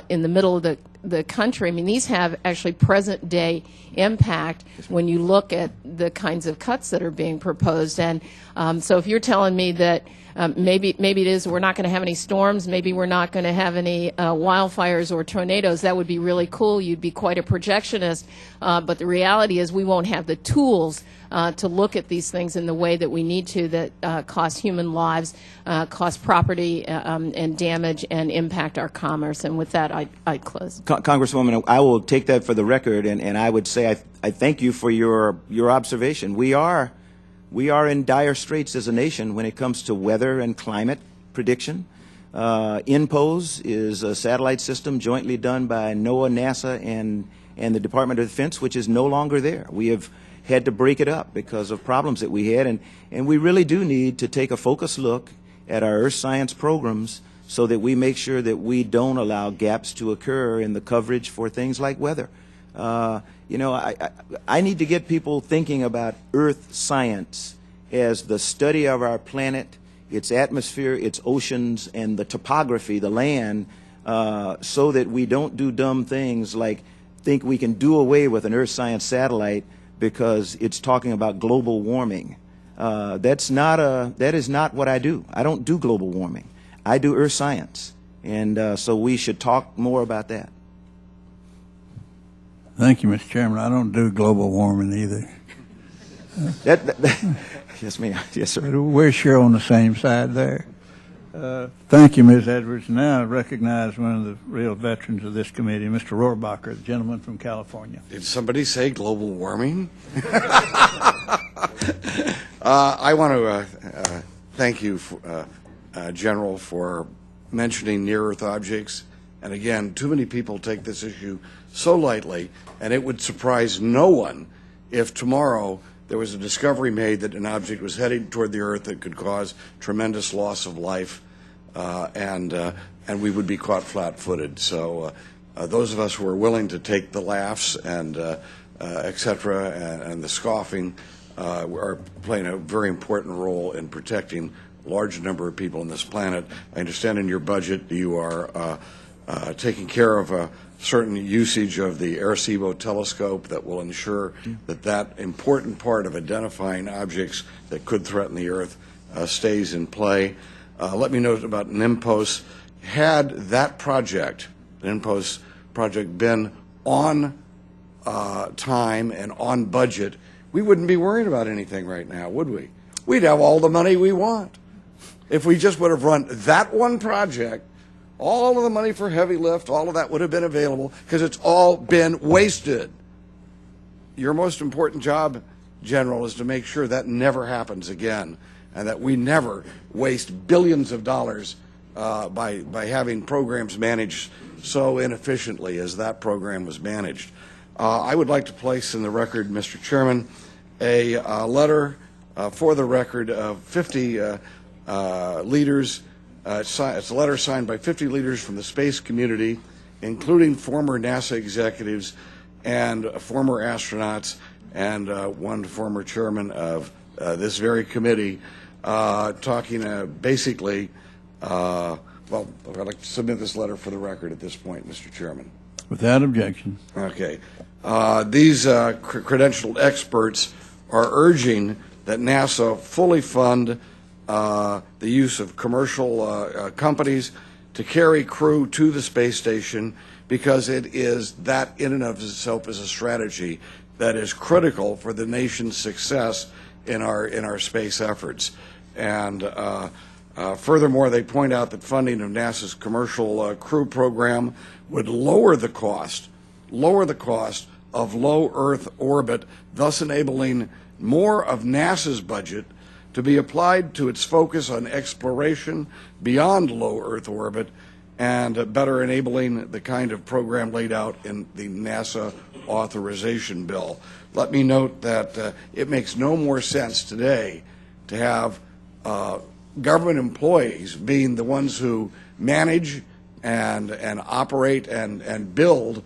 middle of the country. I mean, these have actually present day impact when you look at the kinds of cuts that are being proposed. And so if you're telling me that maybe it is we're not going to have any storms, maybe we're not going to have any wildfires or tornadoes, that would be really cool. You'd be quite a projectionist. But the reality is we won't have the tools to look at these things in the way that we need to, that cost human lives, cost property, and damage, and impact our commerce. And with that, I'd close. Congresswoman, I will take that for the record, and I would say I thank you for your observation. We are in dire straits as a nation when it comes to weather and climate prediction. INPOS is a satellite system jointly done by NOAA, NASA, and the Department of Defense, which is no longer there. We have had to break it up because of problems that we had, and we really do need to take a focused look at our earth science programs so that we make sure that we don't allow gaps to occur in the coverage for things like weather. You know, I need to get people thinking about earth science as the study of our planet, its atmosphere, its oceans, and the topography, the land, so that we don't do dumb things like think we can do away with an earth science satellite because it's talking about global warming. That is not what I do. I don't do global warming. I do earth science, and so we should talk more about that. Thank you, Mr. Chairman. I don't do global warming either. Yes, ma'am. Yes, sir. But we're sure on the same side there. Thank you, Ms. Edwards. Now I recognize one of the real veterans of this committee, Mr. Rohrbacher, the gentleman from California. Did somebody say global warming? I want to thank you, General, for mentioning near-Earth objects. And again, too many people take this issue so lightly, and it would surprise no one if tomorrow there was a discovery made that an object was heading toward the Earth that could cause tremendous loss of life, and we would be caught flat-footed. So those of us who are willing to take the laughs and et cetera, and the scoffing are playing a very important role in protecting a large number of people on this planet. I understand in your budget you are taking care of a certain usage of the Arecibo telescope that will ensure that that important part of identifying objects that could threaten the Earth stays in play. Let me note about NIMPOS. Had that project, the NIMPOS project, been on time and on budget, we wouldn't be worried about anything right now, would we? We'd have all the money we want. If we just would have run that one project, all of the money for heavy lift, all of that would have been available because it's all been wasted. Your most important job, General, is to make sure that never happens again and that we never waste billions of dollars by having programs managed so inefficiently as that program was managed. I would like to place in the record, Mr. Chairman, a letter for the record of 50 leaders. It's a letter signed by 50 leaders from the space community, including former NASA executives and former astronauts and one former chairman of this very committee, talking basically, well, I'd like to submit this letter for the record at this point, Mr. Chairman. Without objection. Okay. These credentialed experts are urging that NASA fully fund the use of commercial companies to carry crew to the space station because it is that in and of itself is a strategy that is critical for the nation's success in our space efforts. And furthermore, they point out that funding of NASA's commercial crew program would lower the cost of low Earth orbit, thus enabling more of NASA's budget to be applied to its focus on exploration beyond low Earth orbit and better enabling the kind of program laid out in the NASA authorization bill. Let me note that it makes no more sense today to have government employees being the ones who manage and operate and build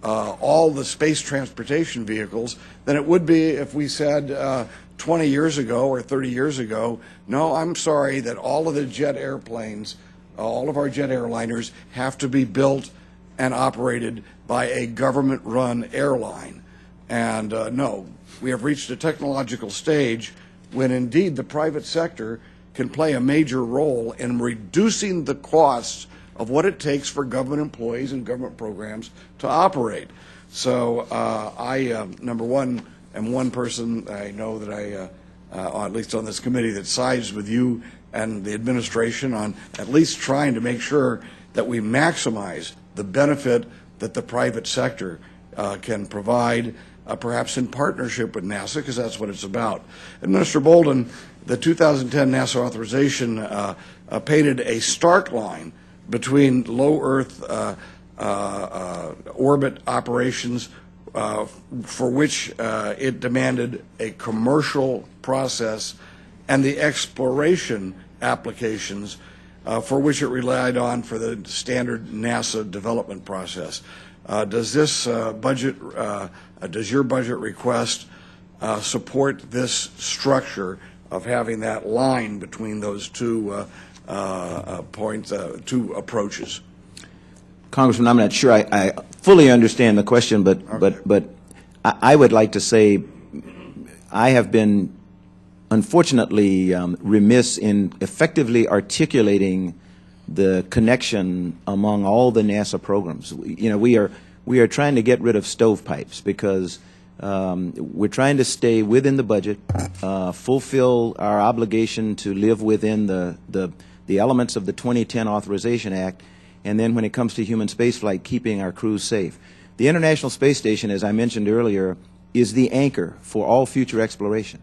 all the space transportation vehicles than it would be if we said 20 years ago or 30 years ago, no, I'm sorry that all of the jet airplanes, all of our jet airliners have to be built and operated by a government-run airline. And no, we have reached a technological stage when indeed the private sector can play a major role in reducing the costs of what it takes for government employees and government programs to operate. So I, number one, am one person I know that at least on this committee, that sides with you and the administration on at least trying to make sure that we maximize the benefit that the private sector can provide, perhaps in partnership with NASA, because that's what it's about. And Mr. Bolden, the 2010 NASA authorization painted a stark line between low Earth orbit operations for which it demanded a commercial process, and the exploration applications for which it relied on for the standard NASA development process. Does this budget, does your budget request support this structure of having that line between those two two approaches? Congressman, I'm not sure I fully understand the question, but Okay. but I would like to say I have been unfortunately remiss in effectively articulating the connection among all the NASA programs. You know, we are trying to get rid of stovepipes because we're trying to stay within the budget, fulfill our obligation to live within the elements of the 2010 Authorization Act, and then when it comes to human spaceflight, keeping our crews safe. The International Space Station, as I mentioned earlier, is the anchor for all future exploration.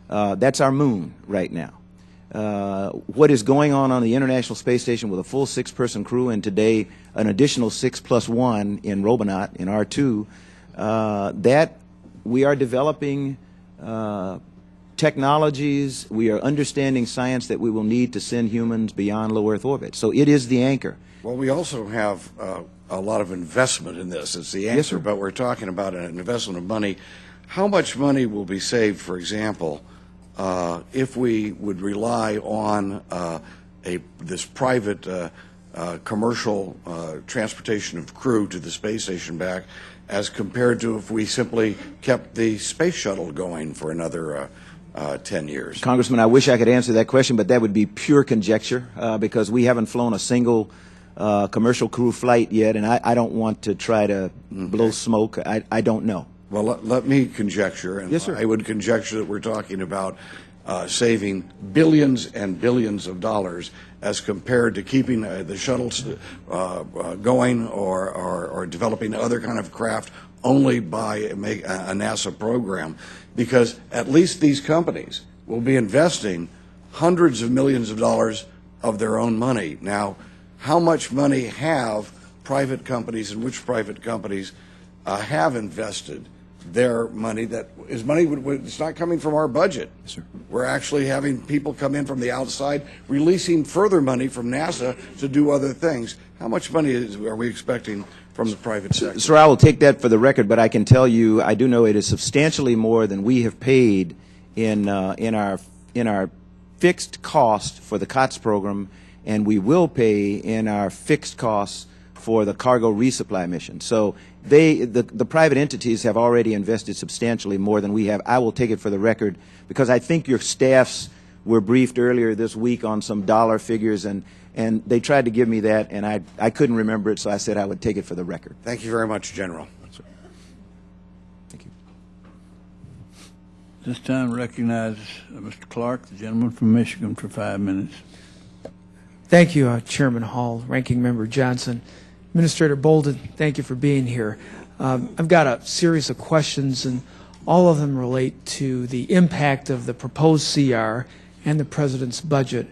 That's our moon right now. What is going on the International Space Station with a full 6-person crew, and today an additional 6 plus 1 in Robonaut, in R2, that we are developing technologies, we are understanding science that we will need to send humans beyond low Earth orbit. So it is the anchor. Well, we also have a lot of investment in this. It's the answer, Yes, sir. but we're talking about an investment of money. How much money will be saved, for example, if we would rely on this private commercial transportation of crew to the space station back, as compared to if we simply kept the space shuttle going for another 10 years? Congressman, I wish I could answer that question, but that would be pure conjecture because we haven't flown a single commercial crew flight yet, and I don't want to try to blow smoke. I don't know. Well, let me conjecture, and Yes, sir. I would conjecture that we're talking about saving billions and billions of dollars as compared to keeping the shuttles going or developing other kind of craft only by a NASA program, because at least these companies will be investing hundreds of millions of dollars of their own money. Now, how much money have private companies, and which private companies have invested their money? That is money, it's not coming from our budget. Yes, sir. We're actually having people come in from the outside, releasing further money from NASA to do other things. How much money are we expecting from the private sector? Sir, I will take that for the record, but I can tell you I do know it is substantially more than we have paid in our fixed cost for the COTS program, and we will pay in our fixed costs for the cargo resupply mission. So the private entities have already invested substantially more than we have. I will take it for the record because I think your staffs were briefed earlier this week on some dollar figures, and they tried to give me that, and I couldn't remember it, so I said I would take it for the record. Thank you very much, General. Thank you. This time recognize Mr. Clark, the gentleman from Michigan, for 5 minutes. Thank you, Chairman Hall, Ranking Member Johnson. Administrator Bolden, thank you for being here. I've got a series of questions, and all of them relate to the impact of the proposed CR and the President's budget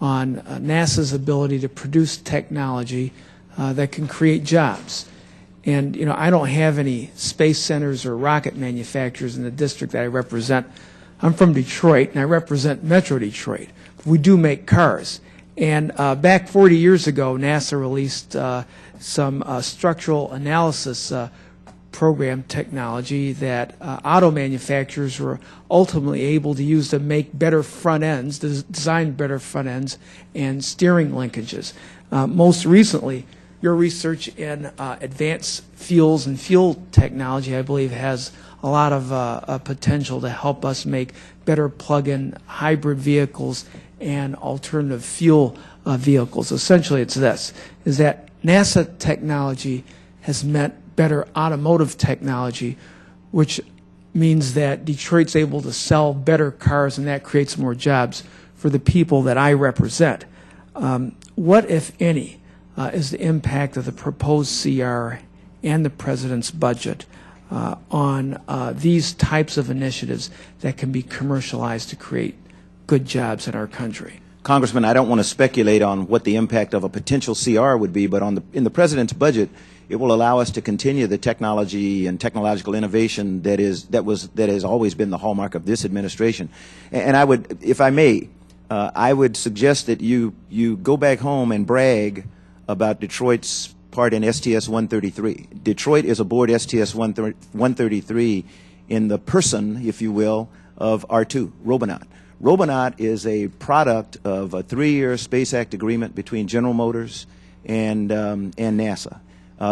on NASA's ability to produce technology that can create jobs. And, you know, I don't have any space centers or rocket manufacturers in the district that I represent. I'm from Detroit, and I represent Metro Detroit. We do make cars. And back 40 years ago, NASA released some structural analysis program technology that auto manufacturers were ultimately able to use to make better front ends, design better front ends and steering linkages. Most recently, your research in advanced fuels and fuel technology, I believe, has a lot of potential to help us make better plug-in hybrid vehicles and alternative fuel vehicles. Essentially, it's this, is that NASA technology has meant better automotive technology, which means that Detroit's able to sell better cars, and that creates more jobs for the people that I represent. What, if any, is the impact of the proposed CR and the President's budget on these types of initiatives that can be commercialized to create good jobs in our country? Congressman, I don't want to speculate on what the impact of a potential CR would be, but in the President's budget, it will allow us to continue the technology and technological innovation that has always been the hallmark of this administration. And I would, if I may, I would suggest that you go back home and brag about Detroit's part in STS-133. Detroit is aboard STS-133 in the person, if you will, of R2, Robonaut. Robonaut is a product of a 3-year Space Act agreement between General Motors and NASA.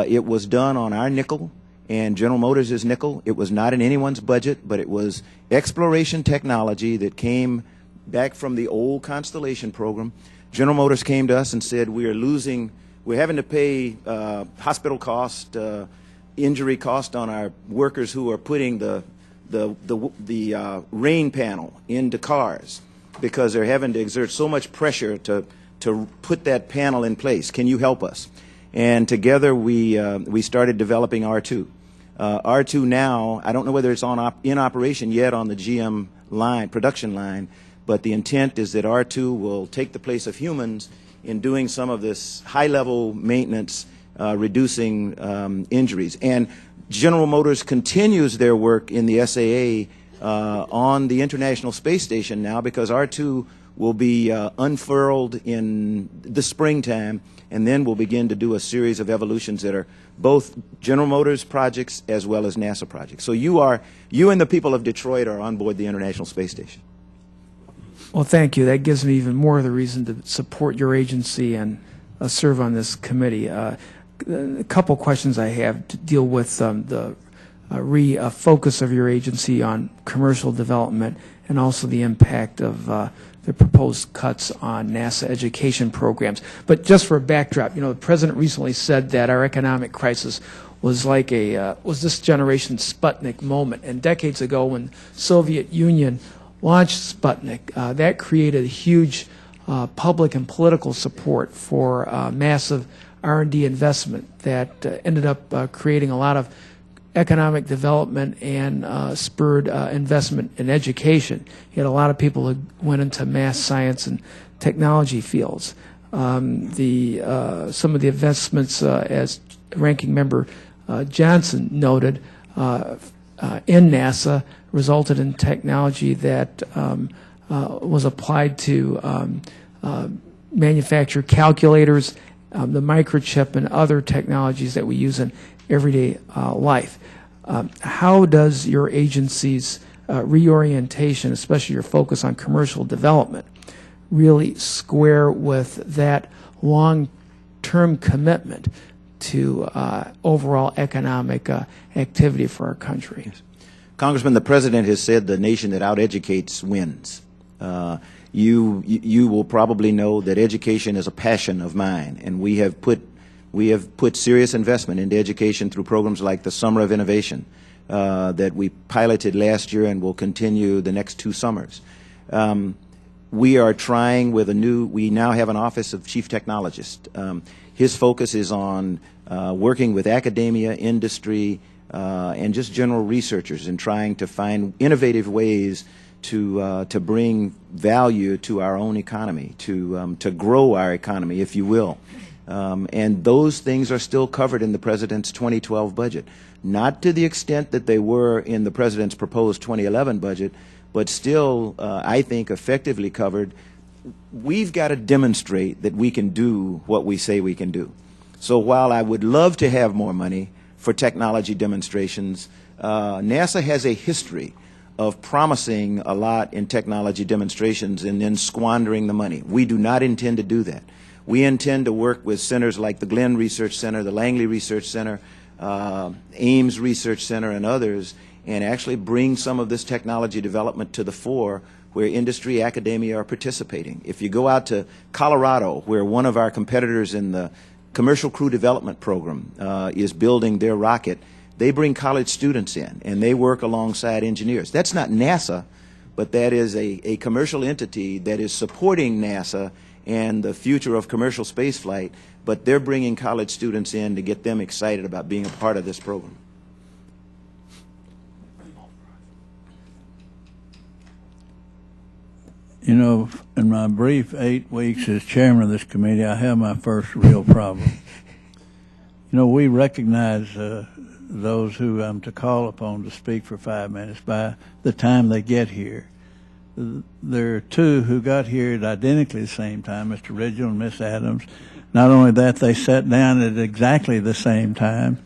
It was done on our nickel and General Motors' nickel. It was not in anyone's budget, but it was exploration technology that came back from the old Constellation program. General Motors came to us and said, we're having to pay hospital cost, injury cost on our workers who are putting the rain panel into cars because they're having to exert so much pressure to put that panel in place. Can you help us? And together we started developing R2. R2 now, I don't know whether it's in operation yet on the GM line, production line, but the intent is that R2 will take the place of humans in doing some of this high-level maintenance, reducing injuries. And General Motors continues their work in the SAA on the International Space Station now because R2 will be unfurled in the springtime, and then we'll begin to do a series of evolutions that are both General Motors projects as well as NASA projects. So you and the people of Detroit are on board the International Space Station. Well, thank you. That gives me even more of the reason to support your agency and serve on this committee. A couple questions I have to deal with the refocus of your agency on commercial development and also the impact of the proposed cuts on NASA education programs. But just for a backdrop, the President recently said that our economic crisis was like was this generation's Sputnik moment. And decades ago, when Soviet Union launched Sputnik, that created huge public and political support for massive R&D investment that ended up creating a lot of economic development and spurred investment in education. You had a lot of people who went into math, science, and technology fields. Some of the investments, as Ranking Member Johnson noted, in NASA resulted in technology that was applied to manufacture calculators, the microchip, and other technologies that we use in everyday life. How does your agency's reorientation, especially your focus on commercial development, really square with that long-term commitment to overall economic activity for our country? Yes. Congressman, the President has said the nation that out-educates wins. You will probably know that education is a passion of mine, and we have put serious investment into education through programs like the Summer of Innovation that we piloted last year and will continue the next 2 summers. We are trying with we now have an Office of Chief Technologist. His focus is on working with academia, industry, and just general researchers and trying to find innovative ways to bring value to our own economy, to grow our economy, if you will. And those things are still covered in the President's 2012 budget. Not to the extent that they were in the President's proposed 2011 budget, but still, I think, effectively covered. We've got to demonstrate that we can do what we say we can do. So while I would love to have more money for technology demonstrations, NASA has a history of promising a lot in technology demonstrations and then squandering the money. We do not intend to do that. We intend to work with centers like the Glenn Research Center, the Langley Research Center, Ames Research Center, and others, and actually bring some of this technology development to the fore where industry, academia are participating. If you go out to Colorado, where one of our competitors in the Commercial Crew Development Program is building their rocket, they bring college students in, and they work alongside engineers. That's not NASA, but that is a commercial entity that is supporting NASA and the future of commercial spaceflight, but they're bringing college students in to get them excited about being a part of this program. You know, in my brief 8 weeks as chairman of this committee, I have my first real problem. You know, we recognize those who I'm to call upon to speak for 5 minutes by the time they get here. There are two who got here at identically the same time, Mr. Ridgel and Miss Adams. Not only that, they sat down at exactly the same time.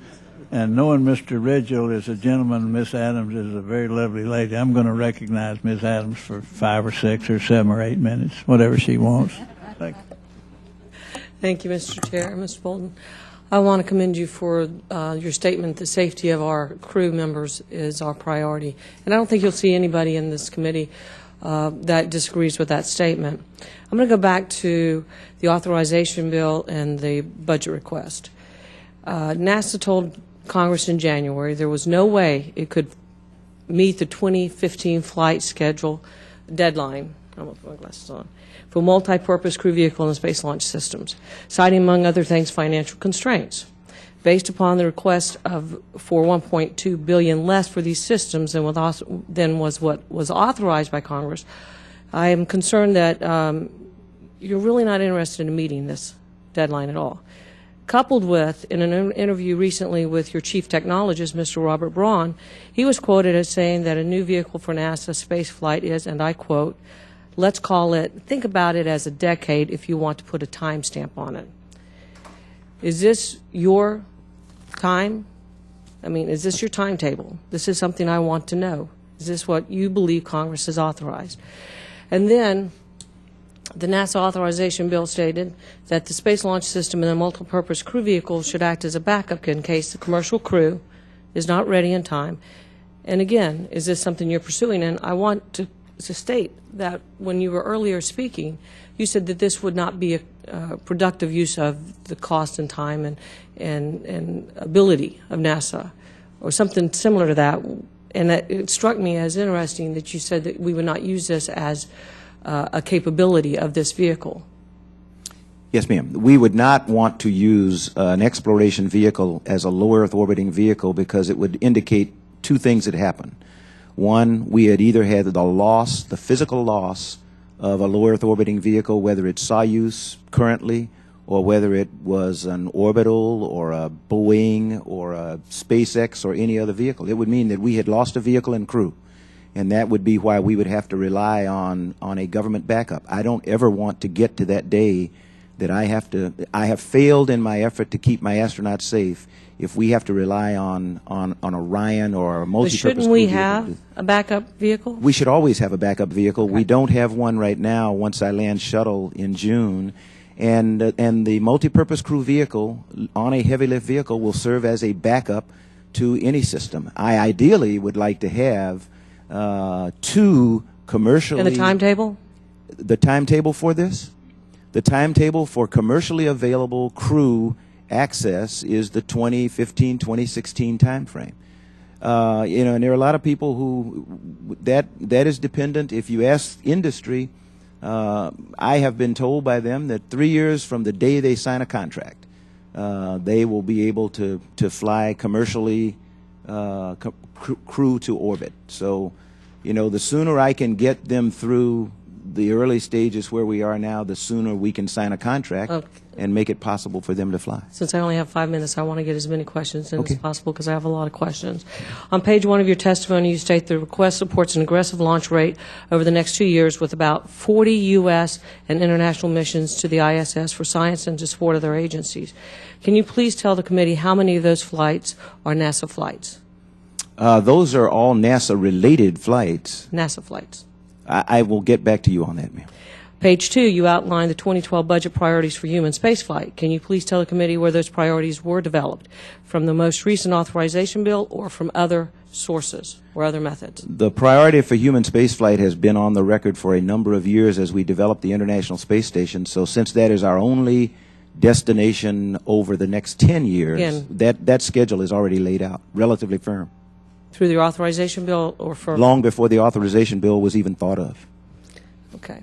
And knowing Mr. Ridgel is a gentleman, Miss Adams is a very lovely lady, I'm going to recognize Miss Adams for 5 or 6 or 7 or 8 minutes, whatever she wants. Thank you. Thank you, Mr. Chair. Mr. Bolden, I want to commend you for your statement the safety of our crew members is our priority. And I don't think you'll see anybody in this committee that disagrees with that statement. I'm going to go back to the authorization bill and the budget request. NASA told Congress in January there was no way it could meet the 2015 flight schedule deadline. I'm going to put my glasses on. For multi-purpose crew vehicle and space launch systems, citing, among other things, financial constraints. Based upon the request for $1.2 billion less for these systems than was what was authorized by Congress, I am concerned that you're really not interested in meeting this deadline at all. Coupled with, in an interview recently with your chief technologist, Mr. Robert Braun, he was quoted as saying that a new vehicle for NASA space flight is, and I quote, let's call it, think about it as a decade if you want to put a timestamp on it. Is this your time? I mean, is this your timetable? This is something I want to know. Is this what you believe Congress has authorized? And then the NASA authorization bill stated that the space launch system and the multi-purpose crew vehicle should act as a backup in case the commercial crew is not ready in time. And again, is this something you're pursuing? And I want to state that when you were earlier speaking, you said that this would not be a productive use of the cost and time and ability of NASA, or something similar to that. And it struck me as interesting that you said that we would not use this as a capability of this vehicle. Yes, ma'am. We would not want to use an exploration vehicle as a low Earth orbiting vehicle because it would indicate two things that happen. One, we had either had the loss, the physical loss of a low Earth orbiting vehicle, whether it's Soyuz currently, or whether it was an orbital or a Boeing or a SpaceX or any other vehicle. It would mean that we had lost a vehicle and crew. And that would be why we would have to rely on a government backup. I don't ever want to get to that day that I have failed in my effort to keep my astronauts safe if we have to rely on Orion or a multi-purpose crew vehicle. Shouldn't we have a backup vehicle? We should always have a backup vehicle. Okay. We don't have one right now once I land shuttle in June. And the multi-purpose crew vehicle on a heavy lift vehicle will serve as a backup to any system. I ideally would like to have two commercially... And the timetable? The timetable for this? The timetable for commercially available crew access is the 2015-2016 timeframe. You know, and there are a lot of people who that is dependent. If you ask industry, I have been told by them that 3 years from the day they sign a contract, they will be able to fly commercially crew to orbit. So, you know, the sooner I can get them through the early stages where we are now, the sooner we can sign a contract and make it possible for them to fly. Since I only have 5 minutes, I want to get as many questions in as possible because I have a lot of questions. On page 1 of your testimony, you state the request supports an aggressive launch rate over the next 2 years with about 40 U.S. and international missions to the ISS for science and to support other agencies. Can you please tell the committee how many of those flights are NASA flights? Those are all NASA-related flights. NASA flights. I will get back to you on that, ma'am. Page 2, you outline the 2012 budget priorities for human spaceflight. Can you please tell the committee where those priorities were developed? From the most recent authorization bill or from other sources or other methods? The priority for human spaceflight has been on the record for a number of years as we develop the International Space Station. So since that is our only destination over the next 10 years, Again. that schedule is already laid out, relatively firm, Through the authorization bill or for? long before the authorization bill was even thought of. Okay.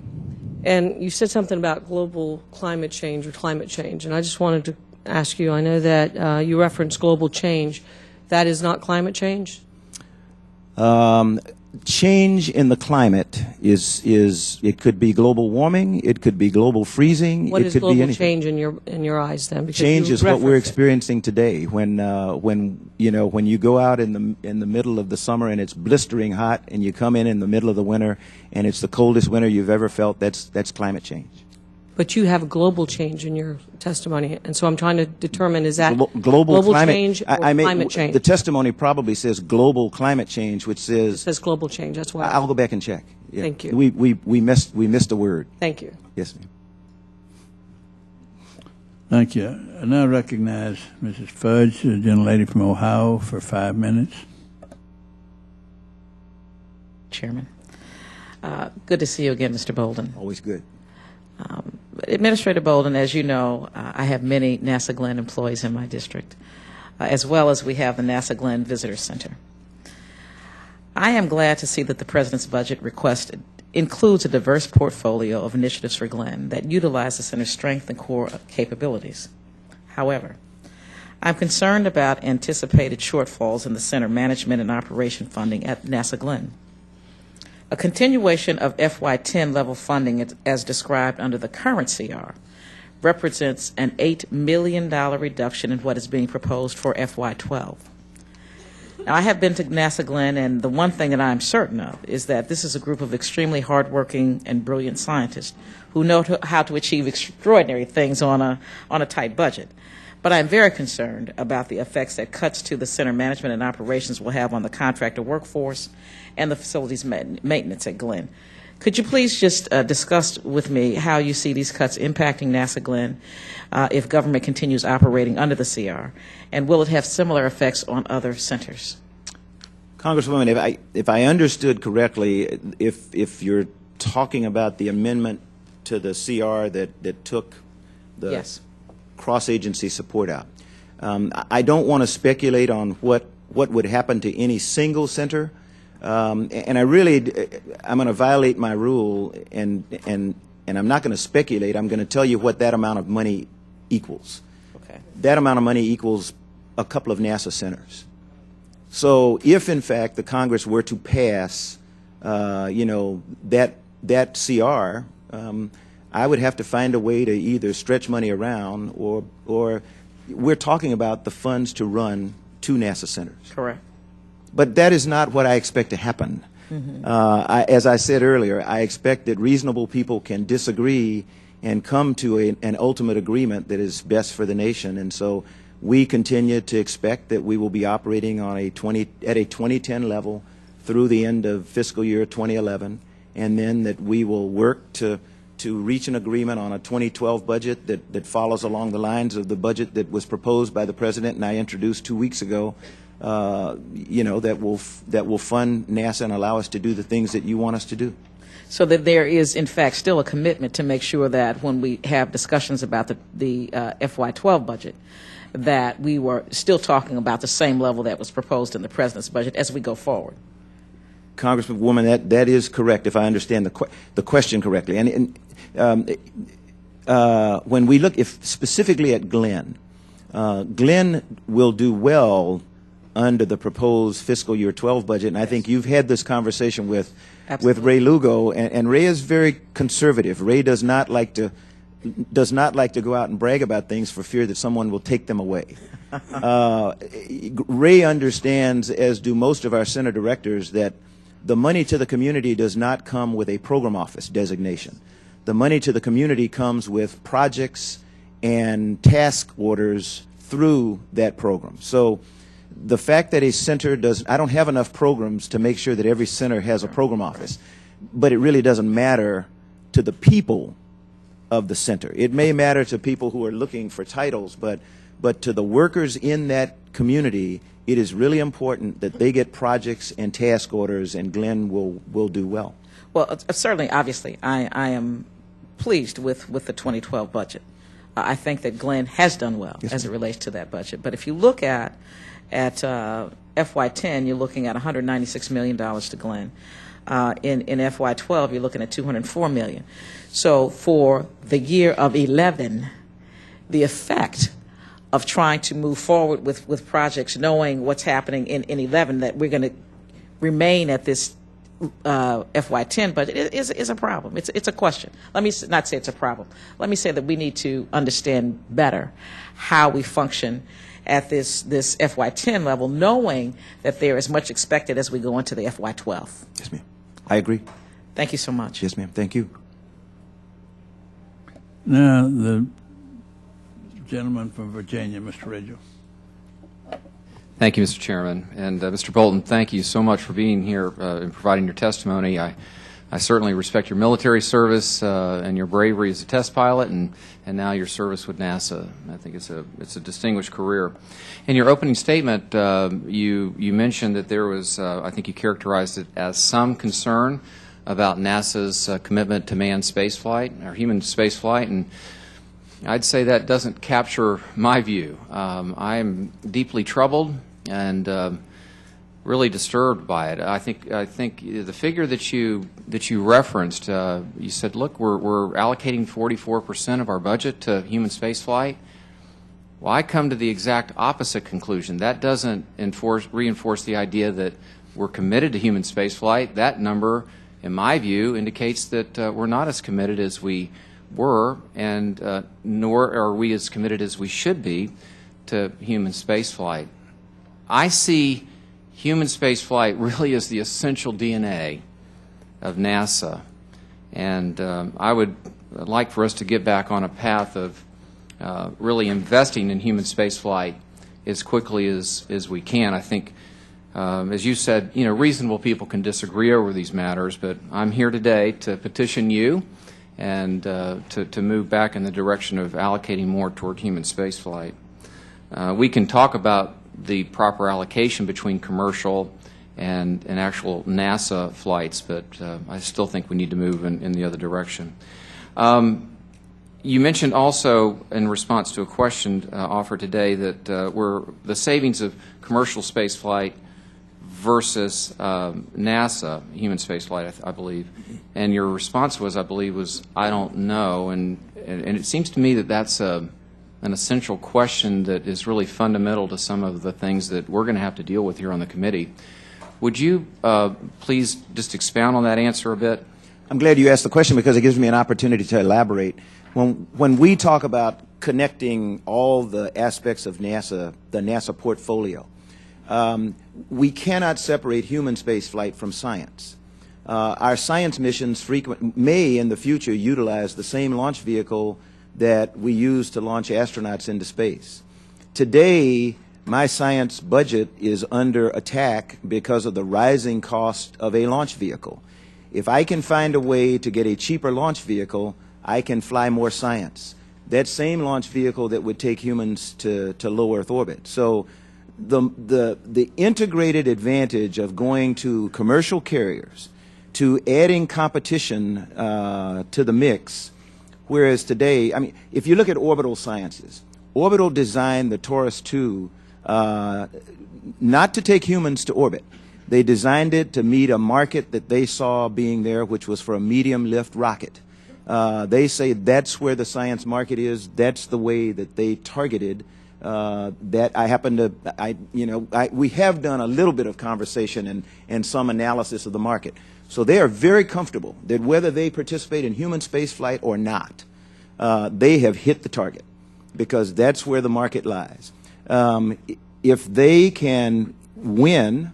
And you said something about global climate change or climate change, and I just wanted to ask you, I know that you referenced global change. That is not climate change? Change in the climate is it could be global warming, it could be global freezing, What it is could be global anything. change in your eyes then? Because Change you is what we're referenced it. experiencing today. When you go out in the middle of the summer and it's blistering hot, and you come in the middle of the winter and it's the coldest winter you've ever felt, that's climate change. But you have global change in your testimony, and so I'm trying to determine, is that Global climate change or climate change? The testimony probably says global climate change, which It says says global change, that's why. I'll go back and check. Yeah. Thank you. We missed a word. Thank you. Yes, ma'am. Thank you. I now recognize Mrs. Fudge, the gentlelady from Ohio, for 5 minutes. Chairman. Good to see you again, Mr. Bolden. Always good. Administrator Bolden, as you know, I have many NASA Glenn employees in my district, as well as we have the NASA Glenn Visitor Center. I am glad to see that the President's budget request includes a diverse portfolio of initiatives for Glenn that utilize the center's strength and core capabilities. However, I'm concerned about anticipated shortfalls in the center management and operation funding at NASA Glenn. A continuation of FY10 level funding as described under the current CR represents an $8 million reduction in what is being proposed for FY12. Now, I have been to NASA Glenn, and the one thing that I'm certain of is that this is a group of extremely hardworking and brilliant scientists who know how to achieve extraordinary things on a tight budget. But I'm very concerned about the effects that cuts to the center management and operations will have on the contractor workforce and the facilities maintenance at Glenn. Could you please just discuss with me how you see these cuts impacting NASA Glenn if government continues operating under the CR, and will it have similar effects on other centers? Congresswoman, if I understood correctly, if you're talking about the amendment to the CR that took the Yes. cross-agency support out, I don't want to speculate on what would happen to any single center, and I'm going to violate my rule, and I'm not going to speculate. I'm going to tell you what that amount of money equals. Okay. That amount of money equals a couple of NASA centers. So if, in fact, the Congress were to pass, that CR, I would have to find a way to either stretch money around or we're talking about the funds to run 2 NASA centers. Correct. But that is not what I expect to happen. Mm-hmm. As I said earlier, I expect that reasonable people can disagree and come to an ultimate agreement that is best for the nation. And so we continue to expect that we will be operating on at a 2010 level through the end of fiscal year 2011, and then that we will work to reach an agreement on a 2012 budget that follows along the lines of the budget that was proposed by the President and I introduced 2 weeks ago, that will fund NASA and allow us to do the things that you want us to do. So that there is, in fact, still a commitment to make sure that when we have discussions about the FY12 budget, that we were still talking about the same level that was proposed in the President's budget as we go forward. Congresswoman, that is correct, if I understand the question correctly. And when we look specifically at Glenn, Glenn will do well under the proposed fiscal year 12 budget, and I think you've had this conversation with Ray Lugo, and Ray is very conservative. Ray does not like to go out and brag about things for fear that someone will take them away. Ray understands, as do most of our center directors, that the money to the community does not come with a program office designation. The money to the community comes with projects and task orders through that program. So the fact that a center I don't have enough programs to make sure that every center has a program office, but it really doesn't matter to the people of the center. It may matter to people who are looking for titles, but to the workers in that community, it is really important that they get projects and task orders, and Glenn will do well. Well, certainly, obviously, I am pleased with the 2012 budget. I think that Glenn has done well as it relates to that budget. But if you look at FY10, you're looking at $196 million to Glenn. In FY12, you're looking at $204 million. So for the year of 11, the effect of trying to move forward with projects, knowing what's happening in 11, that we're going to remain at this FY10 budget is a problem. It's a question. Let me not say it's a problem. Let me say that we need to understand better how we function at this FY10 level, knowing that there is much expected as we go into the FY12. Yes, ma'am. I agree. Thank you so much. Yes, ma'am. Thank you. Now, the gentleman from Virginia, Mr. Ridgel. Thank you, Mr. Chairman. And Mr. Bolden, thank you so much for being here and providing your testimony. I certainly respect your military service and your bravery as a test pilot, and now your service with NASA. I think it's a distinguished career. In your opening statement, you mentioned that there was, I think you characterized it as some concern about NASA's commitment to manned spaceflight, or human spaceflight, and I'd say that doesn't capture my view. I'm deeply troubled and really disturbed by it. I think the figure that you referenced, you said, look, we're allocating 44% of our budget to human spaceflight. Well, I come to the exact opposite conclusion. That doesn't reinforce the idea that we're committed to human spaceflight. That number, in my view, indicates that we're not as committed as we were, and nor are we as committed as we should be to human spaceflight. I see human spaceflight really as the essential DNA of NASA, and I would like for us to get back on a path of really investing in human spaceflight as quickly as we can. I think, as you said, reasonable people can disagree over these matters, but I'm here today to petition you and to move back in the direction of allocating more toward human spaceflight. We can talk about the proper allocation between commercial and actual NASA flights, but I still think we need to move in the other direction. You mentioned also, in response to a question offered today, that the savings of commercial spaceflight versus NASA, human spaceflight, I believe, and your response was, I believe, was, I don't know, and it seems to me that that's an essential question that is really fundamental to some of the things that we're going to have to deal with here on the committee. Would you please just expound on that answer a bit? I'm glad you asked the question because it gives me an opportunity to elaborate. When we talk about connecting all the aspects of NASA, the NASA portfolio, we cannot separate human spaceflight from science. Our science missions may in the future utilize the same launch vehicle that we use to launch astronauts into space. Today, my science budget is under attack because of the rising cost of a launch vehicle. If I can find a way to get a cheaper launch vehicle, I can fly more science. That same launch vehicle that would take humans to low Earth orbit. So the integrated advantage of going to commercial carriers, to adding competition to the mix, whereas today, I mean, if you look at Orbital Sciences, Orbital designed the Taurus II not to take humans to orbit. They designed it to meet a market that they saw being there, which was for a medium lift rocket. They say that's where the science market is. That's the way that they targeted. That I happen to, we have done a little bit of conversation and some analysis of the market. So they are very comfortable that whether they participate in human spaceflight or not, they have hit the target because that's where the market lies. If they can win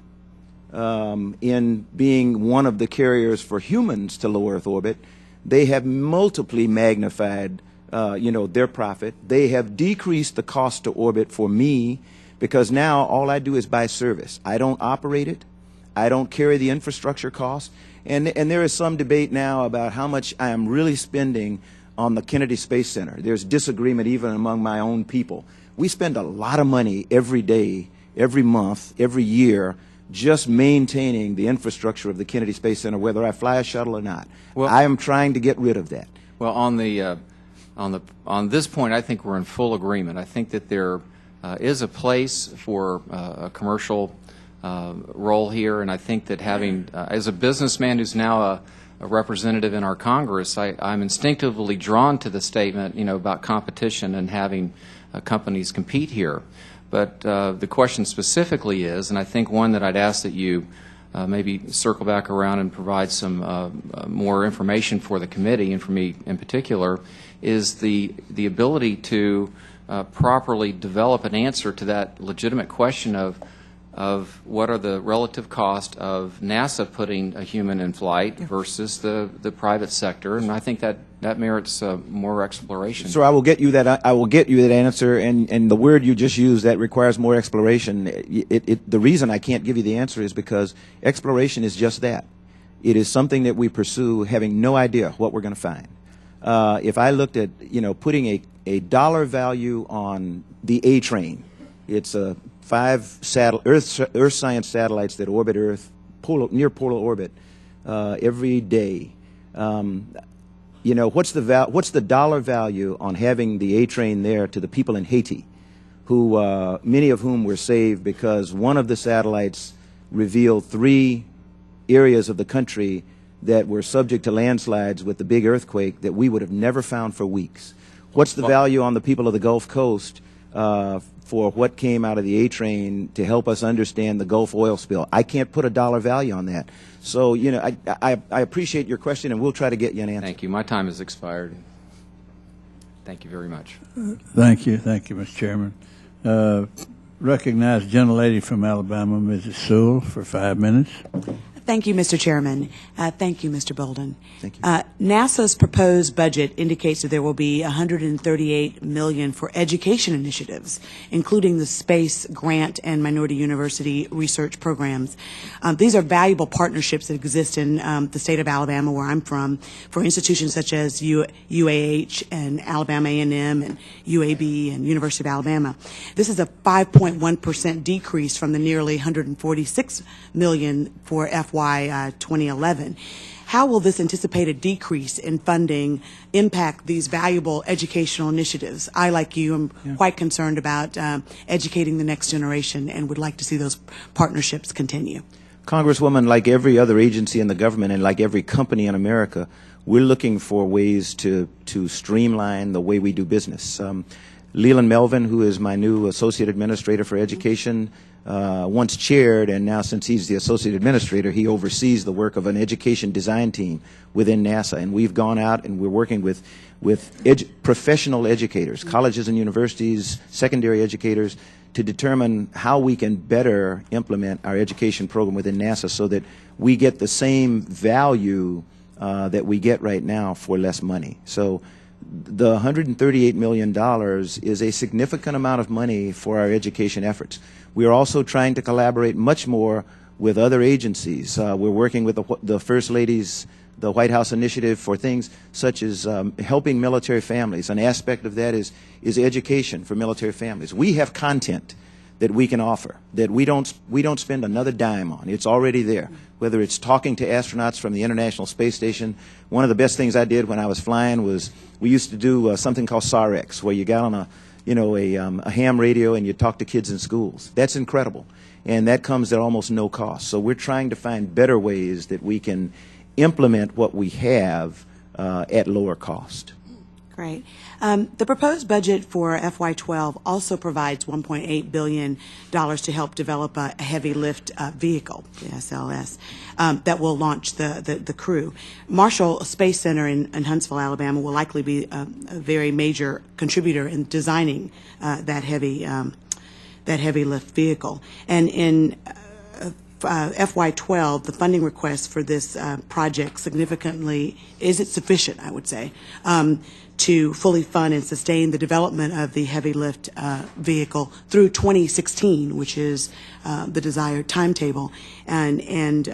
in being one of the carriers for humans to low Earth orbit, they have multiply magnified their profit. They have decreased the cost to orbit for me because now all I do is buy service. I don't operate it. I don't carry the infrastructure cost. And there is some debate now about how much I am really spending on the Kennedy Space Center. There's disagreement even among my own people. We spend a lot of money every day, every month, every year, just maintaining the infrastructure of the Kennedy Space Center, whether I fly a shuttle or not. Well, I am trying to get rid of that. Well, on this point, I think we're in full agreement. I think that there is a place for a commercial role here, and I think that having, as a businessman who's now a representative in our Congress, I'm instinctively drawn to the statement, about competition and having companies compete here. But the question specifically is, and I think one that I'd ask that you maybe circle back around and provide some more information for the committee, and for me in particular, is the ability to properly develop an answer to that legitimate question of what are the relative cost of NASA putting a human in flight versus the private sector, and I think that merits more exploration. So I will get you that. I will get you that answer, and the word you just used that requires more exploration. The reason I can't give you the answer is because exploration is just that. It is something that we pursue, having no idea what we're going to find. If I looked at putting a dollar value on the A train, it's 5 Earth science satellites that orbit Earth, near polar orbit, every day. What's the dollar value on having the A train there to the people in Haiti, who many of whom were saved because one of the satellites revealed 3 areas of the country that were subject to landslides with the big earthquake that we would have never found for weeks. What's the value on the people of the Gulf Coast for what came out of the A train to help us understand the Gulf oil spill? I can't put a dollar value on that. So, I appreciate your question, and we'll try to get you an answer. Thank you. My time has expired. Thank you very much. Thank you, Mr. Chairman. Recognize gentlelady from Alabama, Mrs. Sewell, for 5 minutes. Thank you, Mr. Chairman. Thank you, Mr. Bolden. Thank you. NASA's proposed budget indicates that there will be $138 million for education initiatives, including the space grant and minority university research programs. These are valuable partnerships that exist in the state of Alabama, where I'm from, for institutions such as UAH and Alabama A&M and UAB and University of Alabama. This is a 5.1% decrease from the nearly $146 million for FY 2011. How will this anticipated decrease in funding impact these valuable educational initiatives? I, like you, am quite concerned about educating the next generation and would like to see those partnerships continue. Congresswoman, like every other agency in the government and like every company in America, we're looking for ways to streamline the way we do business. Leland Melvin, who is my new Associate Administrator for Education, once chaired, and now since he's the Associate Administrator, he oversees the work of an education design team within NASA. And we've gone out and we're working with professional educators, colleges and universities, secondary educators, to determine how we can better implement our education program within NASA so that we get the same value that we get right now for less money. So the $138 million is a significant amount of money for our education efforts. We are also trying to collaborate much more with other agencies. We're working with the First Lady's, the White House initiative for things such as helping military families. An aspect of that is education for military families. We have content that we can offer that we don't spend another dime on. It's already there. Whether it's talking to astronauts from the International Space Station. One of the best things I did when I was flying was we used to do something called SARX, where you got on a ham radio and you talk to kids in schools. That's incredible, and that comes at almost no cost. So we're trying to find better ways that we can implement what we have at lower cost. Great. The proposed budget for FY12 also provides $1.8 billion to help develop a heavy lift vehicle, the SLS, that will launch the crew. Marshall Space Center in Huntsville, Alabama, will likely be a very major contributor in designing that heavy lift vehicle. And in FY12, the funding request for this project significantly, is it sufficient, I would say, to fully fund and sustain the development of the heavy lift vehicle through 2016, which is the desired timetable. And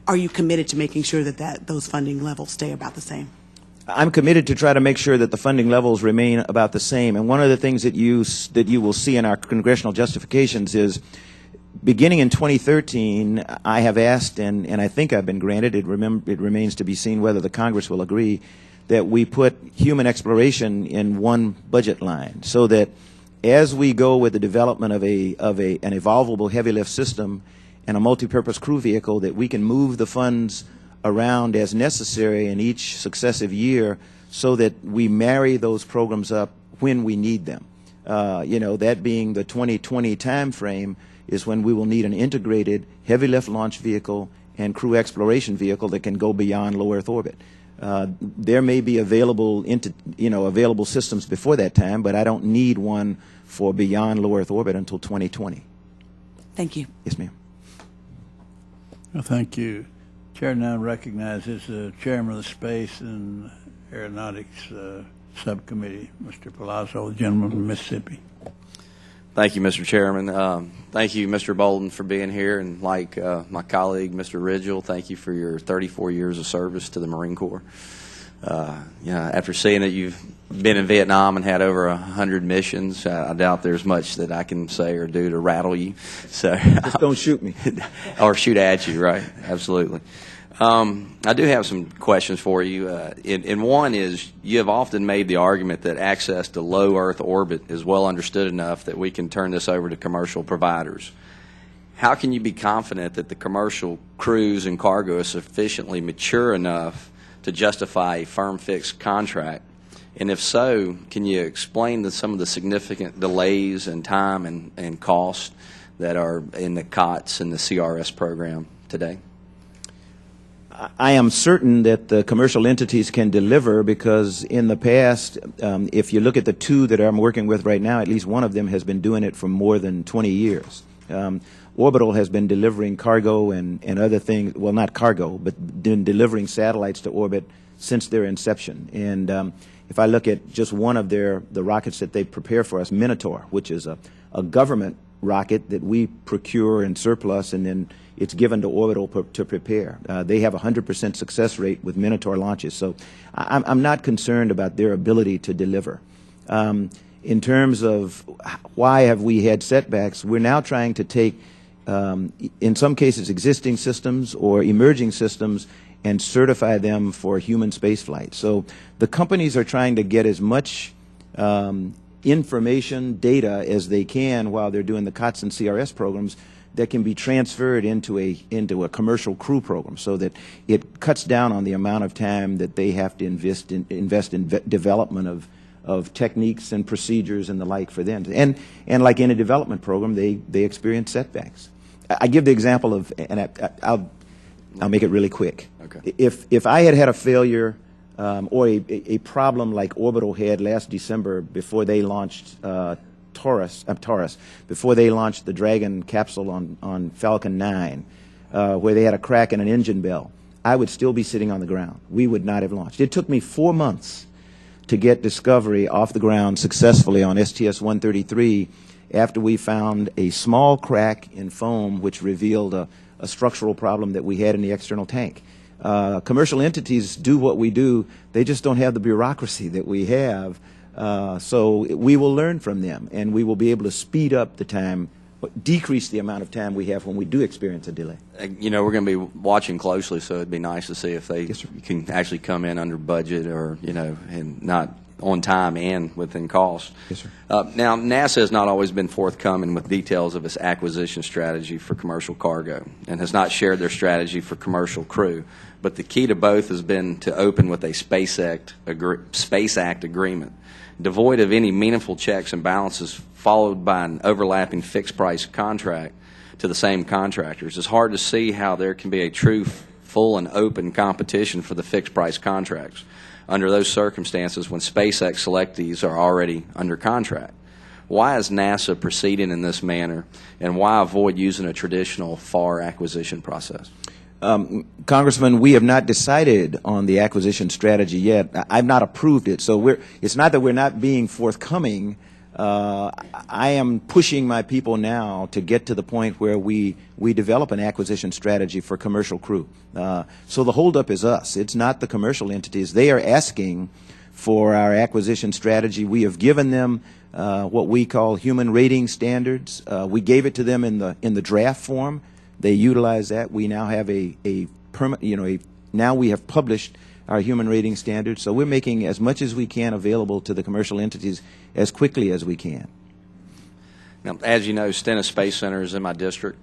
are you committed to making sure that those funding levels stay about the same? I'm committed to try to make sure that the funding levels remain about the same. And one of the things that you will see in our congressional justifications is, beginning in 2013, I have asked, and I think I've been granted, it remains to be seen whether the Congress will agree, that we put human exploration in one budget line, so that as we go with the development of an evolvable heavy lift system and a multi-purpose crew vehicle, that we can move the funds around as necessary in each successive year, so that we marry those programs up when we need them. That being the 2020 time frame is when we will need an integrated heavy lift launch vehicle and crew exploration vehicle that can go beyond low Earth orbit. There may be available systems before that time, but I don't need one for beyond low Earth orbit until 2020. Thank you. Yes, ma'am. Well, thank you. Chair now recognizes the Chairman of the Space and Aeronautics Subcommittee, Mr. Palazzo, the gentleman from Mississippi. Thank you, Mr. Chairman. Thank you, Mr. Bolden, for being here. And like my colleague, Mr. Ridgel, thank you for your 34 years of service to the Marine Corps. After seeing that you've been in Vietnam and had over 100 missions, I doubt there's much that I can say or do to rattle you. So just don't shoot me. Or shoot at you, right? Absolutely. I do have some questions for you. And one is, you have often made the argument that access to low Earth orbit is well understood enough that we can turn this over to commercial providers. How can you be confident that the commercial crews and cargo is sufficiently mature enough to justify a firm fixed contract? And if so, can you explain some of the significant delays in time and cost that are in the COTS and the CRS program today? I am certain that the commercial entities can deliver, because in the past, if you look at the two that I'm working with right now, at least one of them has been doing it for more than 20 years. Orbital has been delivering cargo and other things, well, not cargo, but been delivering satellites to orbit since their inception. And if I look at just one of the rockets that they prepare for us, Minotaur, which is a government rocket that we procure and surplus, and then it's given to Orbital to prepare. They have a 100% success rate with Minotaur launches, so I'm not concerned about their ability to deliver. In terms of why have we had setbacks, we're now trying to take, in some cases, existing systems or emerging systems and certify them for human spaceflight. So the companies are trying to get as much information, data as they can while they're doing the COTS and CRS programs that can be transferred into a commercial crew program, so that it cuts down on the amount of time that they have to invest in development of techniques and procedures and the like for them. And like in a development program, they experience setbacks. I give the example of, and I'll make it really quick. Okay. If I had a failure or a problem like Orbital had last December before they launched Taurus, before they launched the Dragon capsule on Falcon 9, where they had a crack in an engine bell, I would still be sitting on the ground. We would not have launched. It took me 4 months to get Discovery off the ground successfully on STS-133 after we found a small crack in foam which revealed a structural problem that we had in the external tank. Commercial entities do what we do. They just don't have the bureaucracy that we have. So we will learn from them, and we will be able to speed up the time, decrease the amount of time we have when we do experience a delay. We're going to be watching closely, so it'd be nice to see if they can actually come in under budget, or and not on time and within cost. Yes, sir. Now, NASA has not always been forthcoming with details of its acquisition strategy for commercial cargo, and has not shared their strategy for commercial crew. But the key to both has been to open with a Space Act agreement, devoid of any meaningful checks and balances, followed by an overlapping fixed-price contract to the same contractors. It's hard to see how there can be a true, full, and open competition for the fixed-price contracts under those circumstances when SpaceX selectees are already under contract. Why is NASA proceeding in this manner, and why avoid using a traditional FAR acquisition process? Congressman, we have not decided on the acquisition strategy yet. I've not approved it, so it's not that we're not being forthcoming. I am pushing my people now to get to the point where we develop an acquisition strategy for commercial crew. So the holdup is us. It's not the commercial entities. They are asking for our acquisition strategy. We have given them what we call human rating standards. We gave it to them in the draft form. They utilize that. We now have now we have published our human rating standards. So we're making as much as we can available to the commercial entities as quickly as we can. Now, as you know, Stennis Space Center is in my district.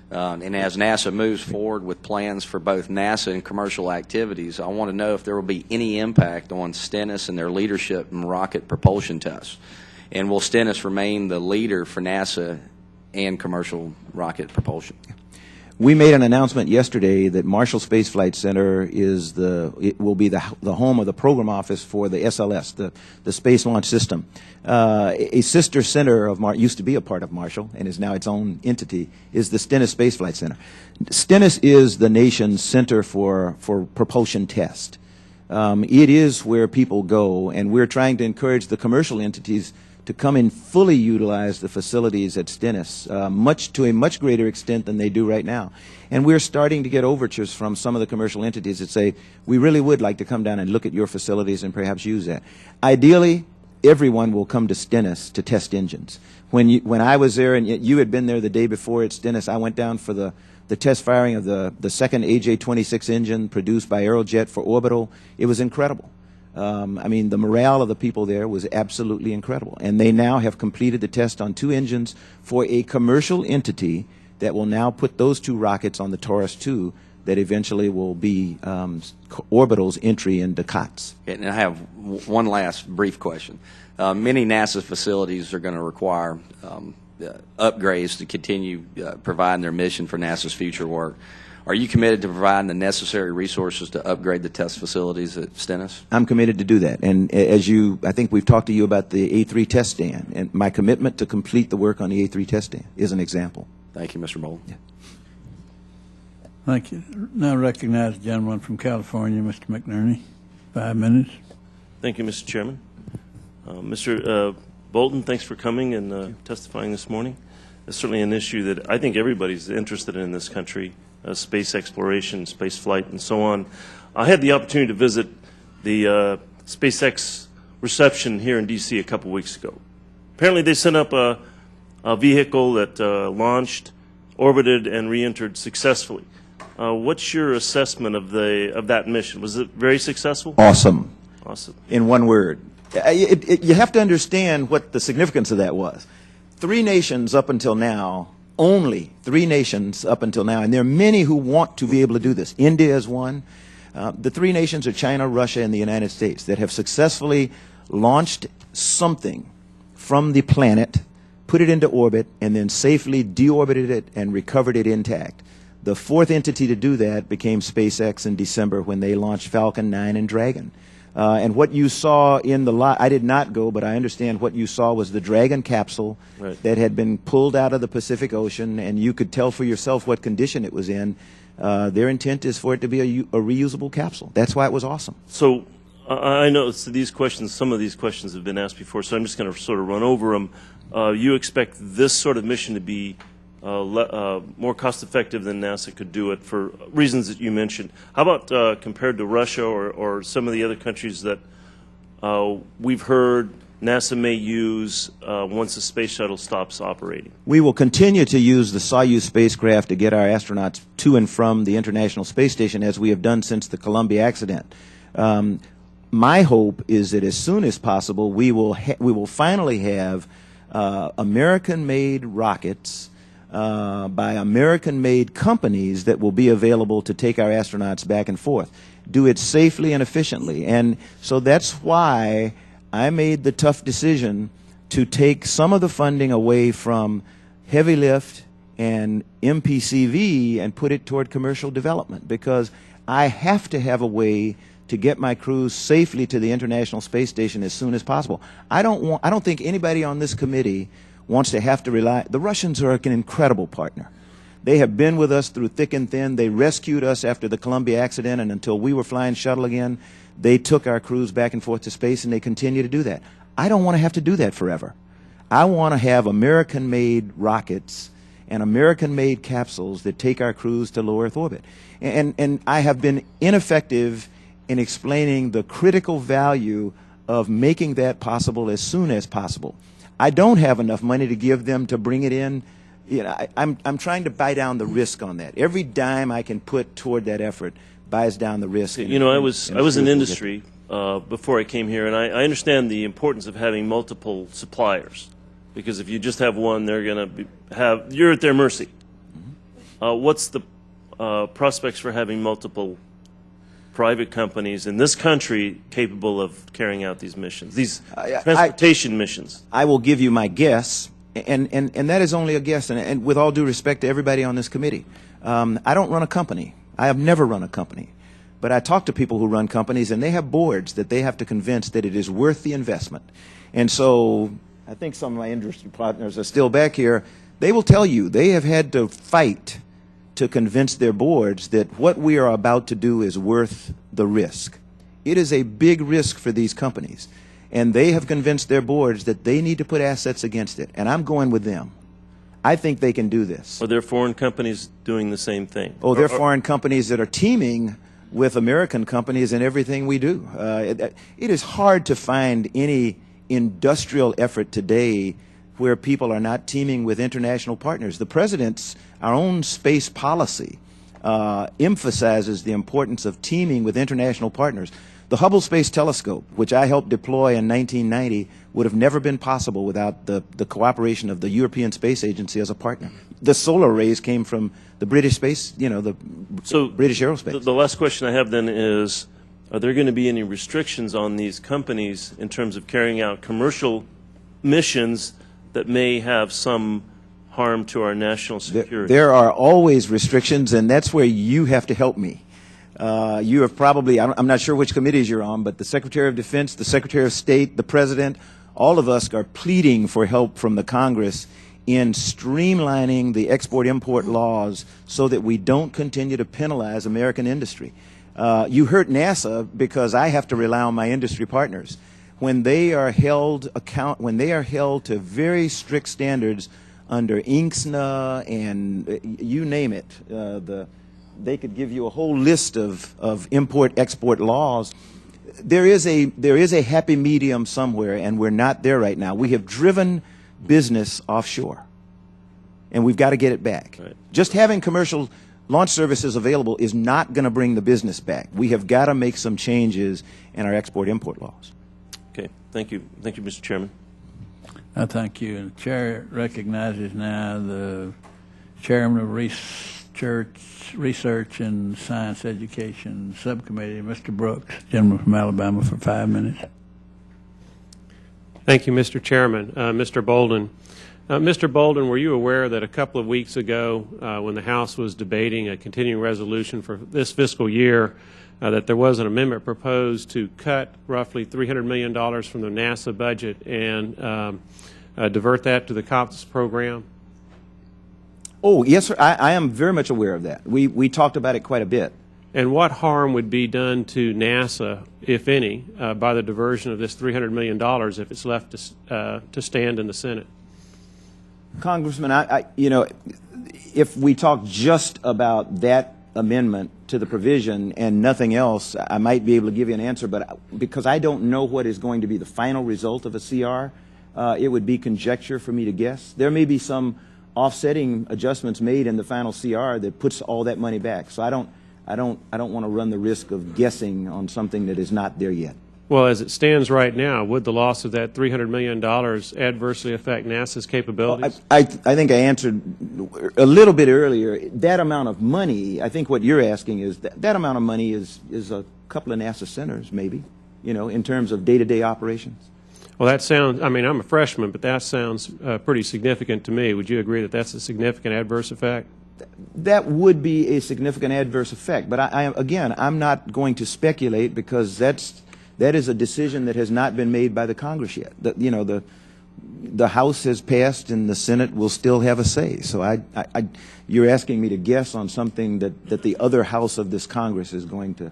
And as NASA moves forward with plans for both NASA and commercial activities, I want to know if there will be any impact on Stennis and their leadership in rocket propulsion tests. And will Stennis remain the leader for NASA and commercial rocket propulsion? We made an announcement yesterday that Marshall Space Flight Center will be the home of the program office for the SLS, the Space Launch System. A sister center of used to be a part of Marshall and is now its own entity, is the Stennis Space Flight Center. Stennis is the nation's center for propulsion test. It is where people go, and we're trying to encourage the commercial entities to come and fully utilize the facilities at Stennis, to a much greater extent than they do right now. And we're starting to get overtures from some of the commercial entities that say, we really would like to come down and look at your facilities and perhaps use that. Ideally, everyone will come to Stennis to test engines. When I was there, and you had been there the day before at Stennis, I went down for the test firing of the second AJ-26 engine produced by Aerojet for orbital. It was incredible. I mean, the morale of the people there was absolutely incredible. And they now have completed the test on 2 engines for a commercial entity that will now put those 2 rockets on the Taurus II that eventually will be Orbital's entry into COTS. And I have one last brief question. Many NASA facilities are going to require upgrades to continue providing their mission for NASA's future work. Are you committed to providing the necessary resources to upgrade the test facilities at Stennis? I'm committed to do that. And I think we've talked to you about the A3 test stand, and my commitment to complete the work on the A3 test stand is an example. Thank you, Mr. Bolden. Yeah. Thank you. Now recognize the gentleman from California, Mr. McNerney. 5 minutes. Thank you, Mr. Chairman. Mr. Bolden, thanks for coming and testifying this morning. It's certainly an issue that I think everybody's interested in this country. Space exploration, space flight, and so on. I had the opportunity to visit the SpaceX reception here in D.C. a couple weeks ago. Apparently they sent up a vehicle that launched, orbited, and re-entered successfully. What's your assessment of that mission? Was it very successful? Awesome. Awesome. In one word. You have to understand what the significance of that was. 3 nations up until now, only 3 nations up until now, and there are many who want to be able to do this. India is one. The 3 nations are China, Russia, and the United States that have successfully launched something from the planet, put it into orbit, and then safely deorbited it and recovered it intact. The 4th entity to do that became SpaceX in December when they launched Falcon 9 and Dragon. And what you saw in the lot, I did not go, but I understand what you saw was the Dragon capsule that had been pulled out of the Pacific Ocean, and you could tell for yourself what condition it was in. Their intent is for it to be a reusable capsule. That's why it was awesome. So I know some of these questions have been asked before, so I'm just going to sort of run over them. You expect this sort of mission to be more cost-effective than NASA could do it for reasons that you mentioned. How about compared to Russia or some of the other countries that we've heard NASA may use once the space shuttle stops operating? We will continue to use the Soyuz spacecraft to get our astronauts to and from the International Space Station, as we have done since the Columbia accident. My hope is that as soon as possible, we will finally have American-made rockets by American-made companies that will be available to take our astronauts back and forth, do it safely and efficiently. And so that's why I made the tough decision to take some of the funding away from heavy lift and MPCV and put it toward commercial development, because I have to have a way to get my crews safely to the International Space Station as soon as possible. I don't think anybody on this committee wants to have to rely. The Russians are an incredible partner. They have been with us through thick and thin. They rescued us after the Columbia accident, and until we were flying shuttle again, they took our crews back and forth to space, and they continue to do that. I don't want to have to do that forever. I want to have American-made rockets and American-made capsules that take our crews to low Earth orbit. And I have been ineffective in explaining the critical value of making that possible as soon as possible. I don't have enough money to give them to bring it in. You know, I'm trying to buy down the risk on that. Every dime I can put toward that effort buys down the risk. You know, I was in industry before I came here, and I understand the importance of having multiple suppliers, because if you just have one, they're going to you're at their mercy. What's the prospects for having multiple private companies in this country capable of carrying out these missions, these transportation missions? I will give you my guess, and that is only a guess, and with all due respect to everybody on this committee, I don't run a company. I have never run a company. But I talk to people who run companies, and they have boards that they have to convince that it is worth the investment. And so I think some of my industry partners are still back here. They will tell you they have had to fight to convince their boards that what we are about to do is worth the risk. It is a big risk for these companies. And they have convinced their boards that they need to put assets against it. And I'm going with them. I think they can do this. Are there foreign companies doing the same thing? Oh, there are foreign companies that are teaming with American companies in everything we do. It is hard to find any industrial effort today where people are not teaming with international partners. The President's, our own space policy, emphasizes the importance of teaming with international partners. The Hubble Space Telescope, which I helped deploy in 1990, would have never been possible without the cooperation of the European Space Agency as a partner. The solar arrays came from the British space, you know, the British aerospace. The last question I have then is, are there going to be any restrictions on these companies in terms of carrying out commercial missions that may have some harm to our national security? There are always restrictions, and that's where you have to help me. You have probably, I'm not sure which committees you're on, but the Secretary of Defense, the Secretary of State, the President, all of us are pleading for help from the Congress in streamlining the export-import laws so that we don't continue to penalize American industry. You hurt NASA because I have to rely on my industry partners. When they are held to very strict standards under INCSNA and you name it, they could give you a whole list of import-export laws. There is a happy medium somewhere, and we're not there right now. We have driven business offshore, and we've got to get it back. Right. Just having commercial launch services available is not going to bring the business back. We have got to make some changes in our export-import laws. Okay. Thank you. Thank you, Mr. Chairman. Thank you. And the chair recognizes now the chairman of Research and Science Education Subcommittee, Mr. Brooks, gentleman from Alabama, for 5 minutes. Thank you, Mr. Chairman. Mr. Bolden. Mr. Bolden, were you aware that a couple of weeks ago, when the House was debating a continuing resolution for this fiscal year, that there was an amendment proposed to cut roughly $300 million from the NASA budget and divert that to the COPS program? Oh, yes, sir. I am very much aware of that. We talked about it quite a bit. And what harm would be done to NASA, if any, by the diversion of this $300 million if it's left to stand in the Senate? Congressman, you know, if we talk just about that amendment to the provision and nothing else, I might be able to give you an answer, but because I don't know what is going to be the final result of a CR, it would be conjecture for me to guess. There may be some offsetting adjustments made in the final CR that puts all that money back. So I don't want to run the risk of guessing on something that is not there yet. Well, as it stands right now, would the loss of that $300 million adversely affect NASA's capabilities? I think I answered a little bit earlier. That amount of money, I think what you're asking is that amount of money is a couple of NASA centers, maybe, you know, in terms of day-to-day operations. Well, that sounds, I mean, I'm a freshman, but that sounds pretty significant to me. Would you agree that that's a significant adverse effect? That would be a significant adverse effect. But again, I'm not going to speculate because that is a decision that has not been made by the Congress yet. You know, the House has passed and the Senate will still have a say. So you're asking me to guess on something that the other house of this Congress is going to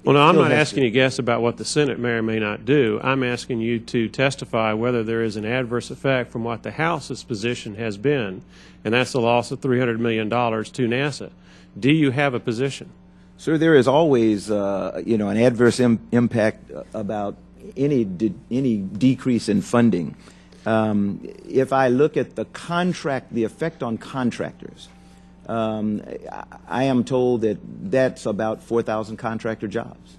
Well, no, I'm still not has asking you to guess about what the Senate may or may not do. I'm asking you to testify whether there is an adverse effect from what the House's position has been, and that's the loss of $300 million to NASA. Do you have a position? Sir, there is always, an adverse impact about any decrease in funding. If I look at the effect on contractors, I am told that that's about 4,000 contractor jobs.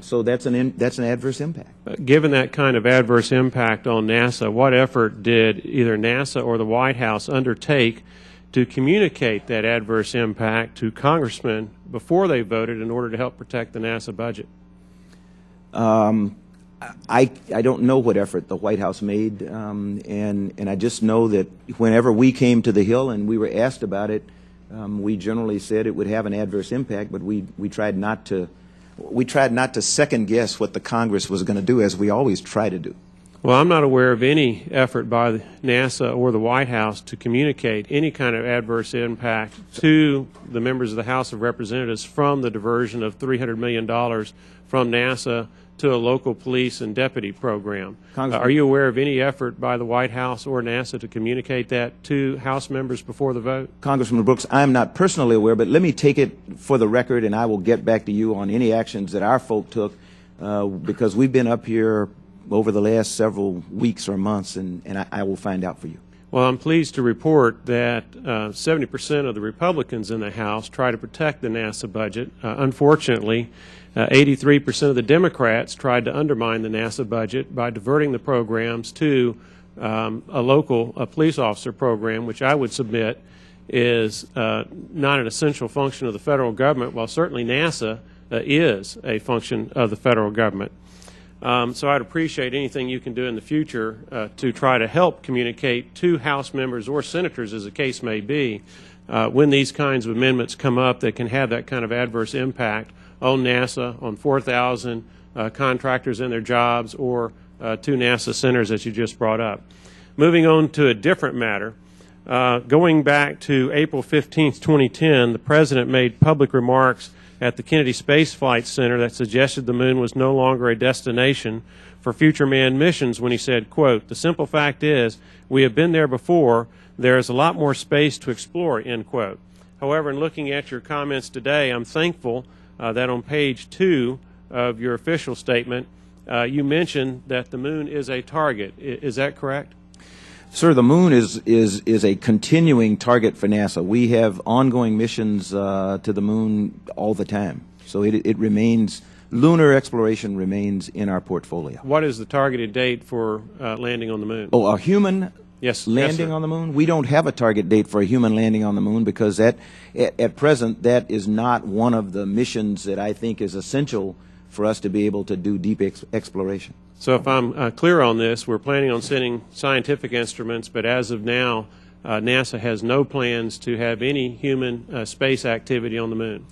So that's an adverse impact. Given that kind of adverse impact on NASA, what effort did either NASA or the White House undertake to communicate that adverse impact to congressmen before they voted in order to help protect the NASA budget? I don't know what effort the White House made, and I just know that whenever we came to the Hill and we were asked about it, we generally said it would have an adverse impact, but we tried not to second guess what the Congress was going to do, as we always try to do. Well, I'm not aware of any effort by NASA or the White House to communicate any kind of adverse impact to the members of the House of Representatives from the diversion of $300 million from NASA to a local police and deputy program. Are you aware of any effort by the White House or NASA to communicate that to House members before the vote? Congressman Brooks, I'm not personally aware, but let me take it for the record, and I will get back to you on any actions that our folk took, because we've been up here over the last several weeks or months, and I will find out for you. Well, I'm pleased to report that 70% of the Republicans in the House try to protect the NASA budget. Unfortunately, 83% of the Democrats tried to undermine the NASA budget by diverting the programs to a local police officer program, which I would submit is not an essential function of the federal government, while certainly NASA is a function of the federal government. So I'd appreciate anything you can do in the future to try to help communicate to House members or senators, as the case may be, when these kinds of amendments come up that can have that kind of adverse impact on NASA, on 4,000 contractors and their jobs, or two NASA centers that you just brought up. Moving on to a different matter, going back to April 15, 2010, the President made public remarks at the Kennedy Space Flight Center that suggested the moon was no longer a destination for future manned missions when he said, quote, "The simple fact is we have been there before. There is a lot more space to explore," end quote. However, in looking at your comments today, I'm thankful that on page 2 of your official statement, you mentioned that the moon is a target. Is that correct? Sir, the moon is a continuing target for NASA. We have ongoing missions to the moon all the time. So it remains, lunar exploration remains in our portfolio. What is the targeted date for landing on the moon? Oh, a human landing on the moon? We don't have a target date for a human landing on the moon because at present that is not one of the missions that I think is essential for us to be able to do deep exploration. So if I'm clear on this, we're planning on sending scientific instruments, but as of now, NASA has no plans to have any human space activity on the moon.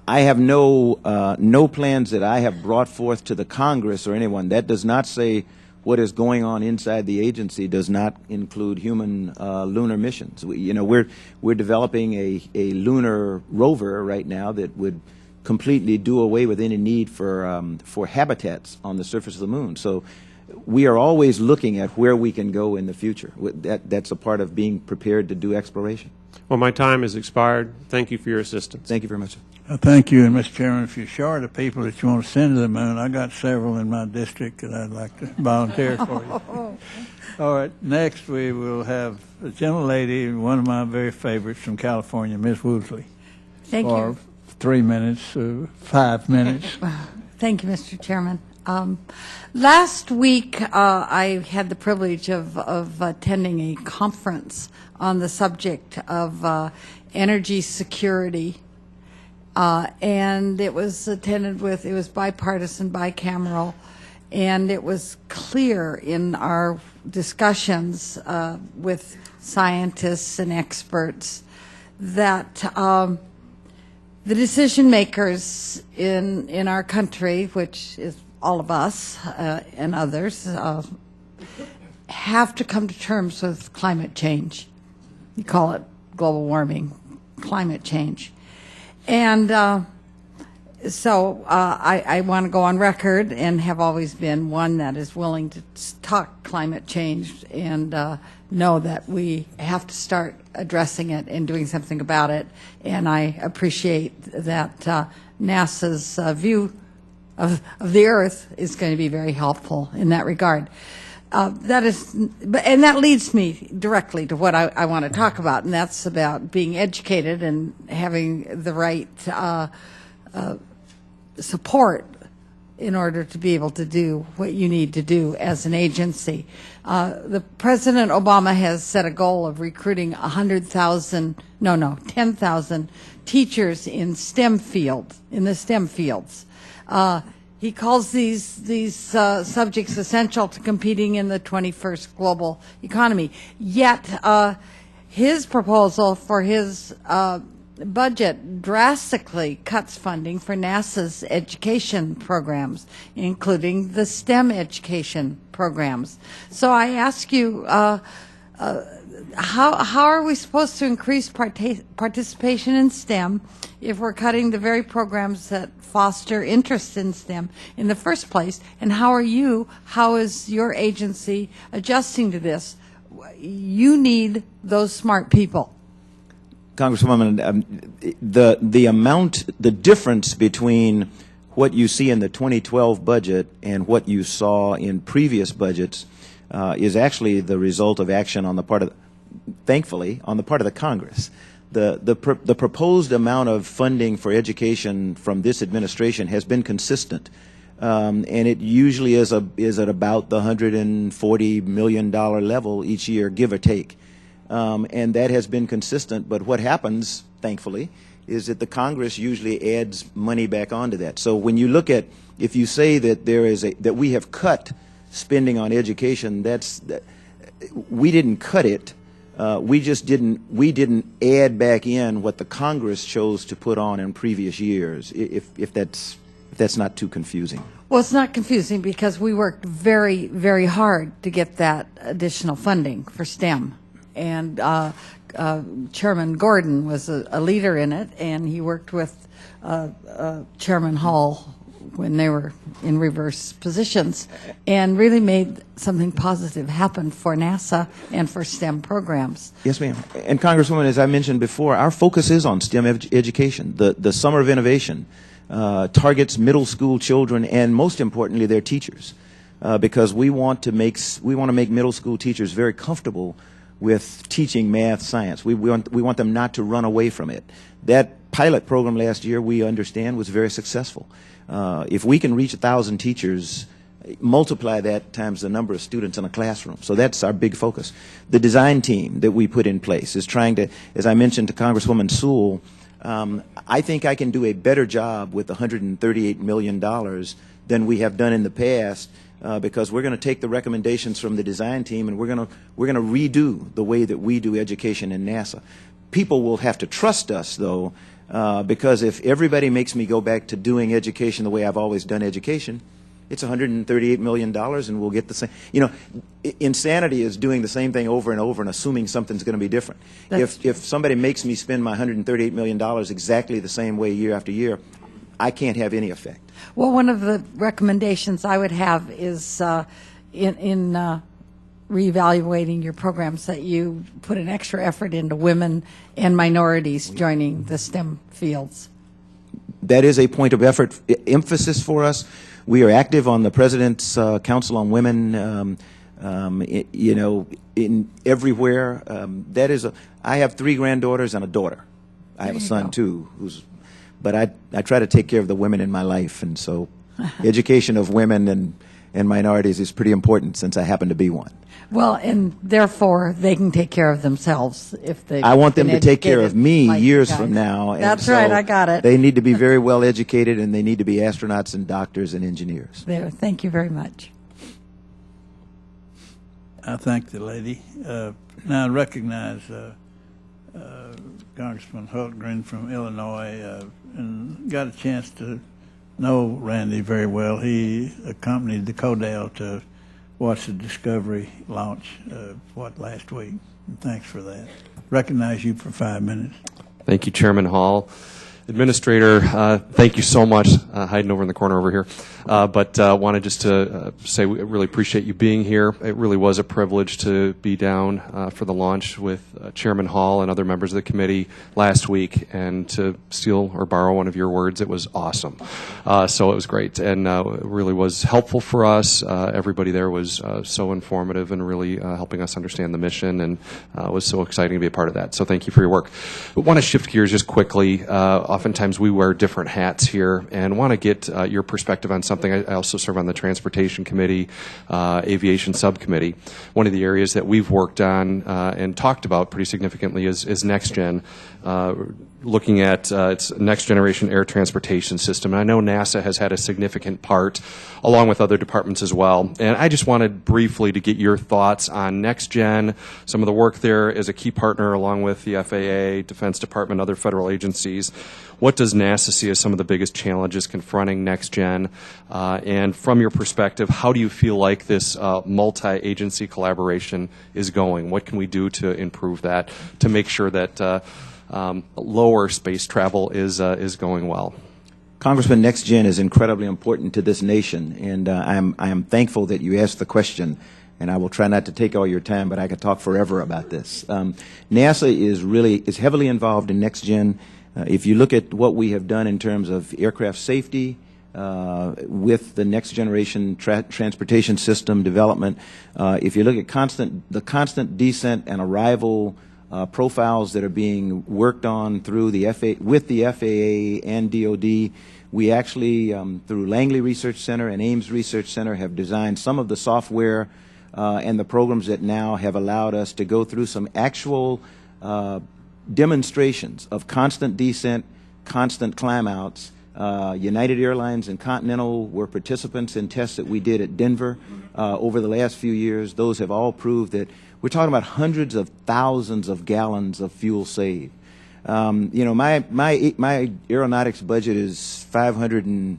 I have no plans that I have brought forth to the Congress or anyone. That does not say what is going on inside the agency does not include human lunar missions. We're developing a lunar rover right now that would completely do away with any need for habitats on the surface of the moon. So we are always looking at where we can go in the future. That's a part of being prepared to do exploration. Well, my time has expired. Thank you for your assistance. Thank you very much. Thank you, and Mr. Chairman, if you're short of people that you want to send to the moon, I got several in my district that I'd like to volunteer for you. All right, next we will have a gentlelady, one of my very favorites from California, Ms. Woolsey. Thank you. 3 minutes, 5 minutes. Thank you, Mr. Chairman. Last week, I had the privilege of attending a conference on the subject of energy security, and it was attended with, it was bipartisan, bicameral, and it was clear in our discussions with scientists and experts that the decision makers in our country, which is all of us and others, have to come to terms with climate change. You call it global warming, climate change. And So I want to go on record and have always been one that is willing to talk climate change and know that we have to start addressing it and doing something about it. And I appreciate that NASA's view of the Earth is going to be very helpful in that regard. And that leads me directly to what I want to talk about, and that's about being educated and having the right support in order to be able to do what you need to do as an agency. The President Obama has set a goal of recruiting 10,000 teachers in STEM fields, in the STEM fields. He calls these subjects essential to competing in the 21st global economy. Yet, his proposal for his budget drastically cuts funding for NASA's education programs, including the STEM education programs. So I ask you, how are we supposed to increase participation in STEM if we're cutting the very programs that foster interest in STEM in the first place? And how is your agency adjusting to this? You need those smart people. Congresswoman, the difference between what you see in the 2012 budget and what you saw in previous budgets is actually the result of action on the part of, thankfully, on the part of the Congress. The proposed amount of funding for education from this administration has been consistent, and it usually is at about the $140 million level each year, give or take. And that has been consistent, but what happens, thankfully, is that the Congress usually adds money back onto that. So when you look at, if you say that that we have cut spending on education, we didn't cut it. We didn't add back in what the Congress chose to put on in previous years, if that's not too confusing. Well, it's not confusing because we worked very, very hard to get that additional funding for STEM. And Chairman Gordon was a leader in it, and he worked with Chairman Hall when they were in reverse positions and really made something positive happen for NASA and for STEM programs. Yes, ma'am. And Congresswoman, as I mentioned before, our focus is on STEM education. The Summer of Innovation targets middle school children and, most importantly, their teachers, because we want to make middle school teachers very comfortable with teaching math, science. We want them not to run away from it. That pilot program last year, we understand, was very successful. If we can reach 1,000 teachers, multiply that times the number of students in a classroom. So that's our big focus. The design team that we put in place is trying to, as I mentioned to Congresswoman Sewell, I think I can do a better job with $138 million than we have done in the past, because we're going to take the recommendations from the design team and we're going to redo the way that we do education in NASA. People will have to trust us, though, because if everybody makes me go back to doing education the way I've always done education, it's $138 million and we'll get the same. You know, insanity is doing the same thing over and over and assuming something's going to be different. If somebody makes me spend my $138 million exactly the same way year after year, I can't have any effect. Well, one of the recommendations I would have is in reevaluating your programs that you put an extra effort into women and minorities joining the STEM fields. That is a point of emphasis for us. We are active on the President's Council on Women, you know, in everywhere. I have 3 granddaughters and a daughter. I have a son, too, but I try to take care of the women in my life, and so education of women and minorities is pretty important since I happen to be one. Well, and therefore they can take care of themselves if they. I want them to take care of me years from now. And That's so right, I got it. They need to be very well educated, and they need to be astronauts and doctors and engineers. There, thank you very much. I thank the lady. Now I recognize Congressman Hultgren from Illinois, and got a chance to know Randy very well. He accompanied the Codell to watch the Discovery launch, last week? And thanks for that. Recognize you for 5 minutes. Thank you, Chairman Hall. Administrator, thank you so much, hiding over in the corner over here. But wanted just to say we really appreciate you being here. It really was a privilege to be down for the launch with Chairman Hall and other members of the committee last week, and to steal or borrow one of your words, it was awesome. So it was great, and it really was helpful for us. Everybody there was so informative and really helping us understand the mission, and it was so exciting to be a part of that. So thank you for your work. But want to shift gears just quickly. Oftentimes we wear different hats here, and want to get your perspective on something. I also serve on the Transportation Committee, Aviation Subcommittee. One of the areas that we've worked on and talked about pretty significantly is NextGen, looking at its next generation air transportation system. And I know NASA has had a significant part, along with other departments as well. And I just wanted briefly to get your thoughts on NextGen, some of the work there as a key partner along with the FAA, Defense Department, other federal agencies. What does NASA see as some of the biggest challenges confronting NextGen? And from your perspective, how do you feel like this multi-agency collaboration is going? What can we do to improve that, to make sure that lower space travel is going well? Congressman, NextGen is incredibly important to this nation, and I am thankful that you asked the question, and I will try not to take all your time, but I could talk forever about this. NASA is heavily involved in NextGen. If you look at what we have done in terms of aircraft safety, with the next generation transportation system development, if you look at the constant descent and arrival profiles that are being worked on through with the FAA and DoD, we actually, through Langley Research Center and Ames Research Center, have designed some of the software and the programs that now have allowed us to go through some actual demonstrations of constant descent, constant climb outs. United Airlines and Continental were participants in tests that we did at Denver over the last few years. Those have all proved that we're talking about hundreds of thousands of gallons of fuel saved. You know, my aeronautics budget is $588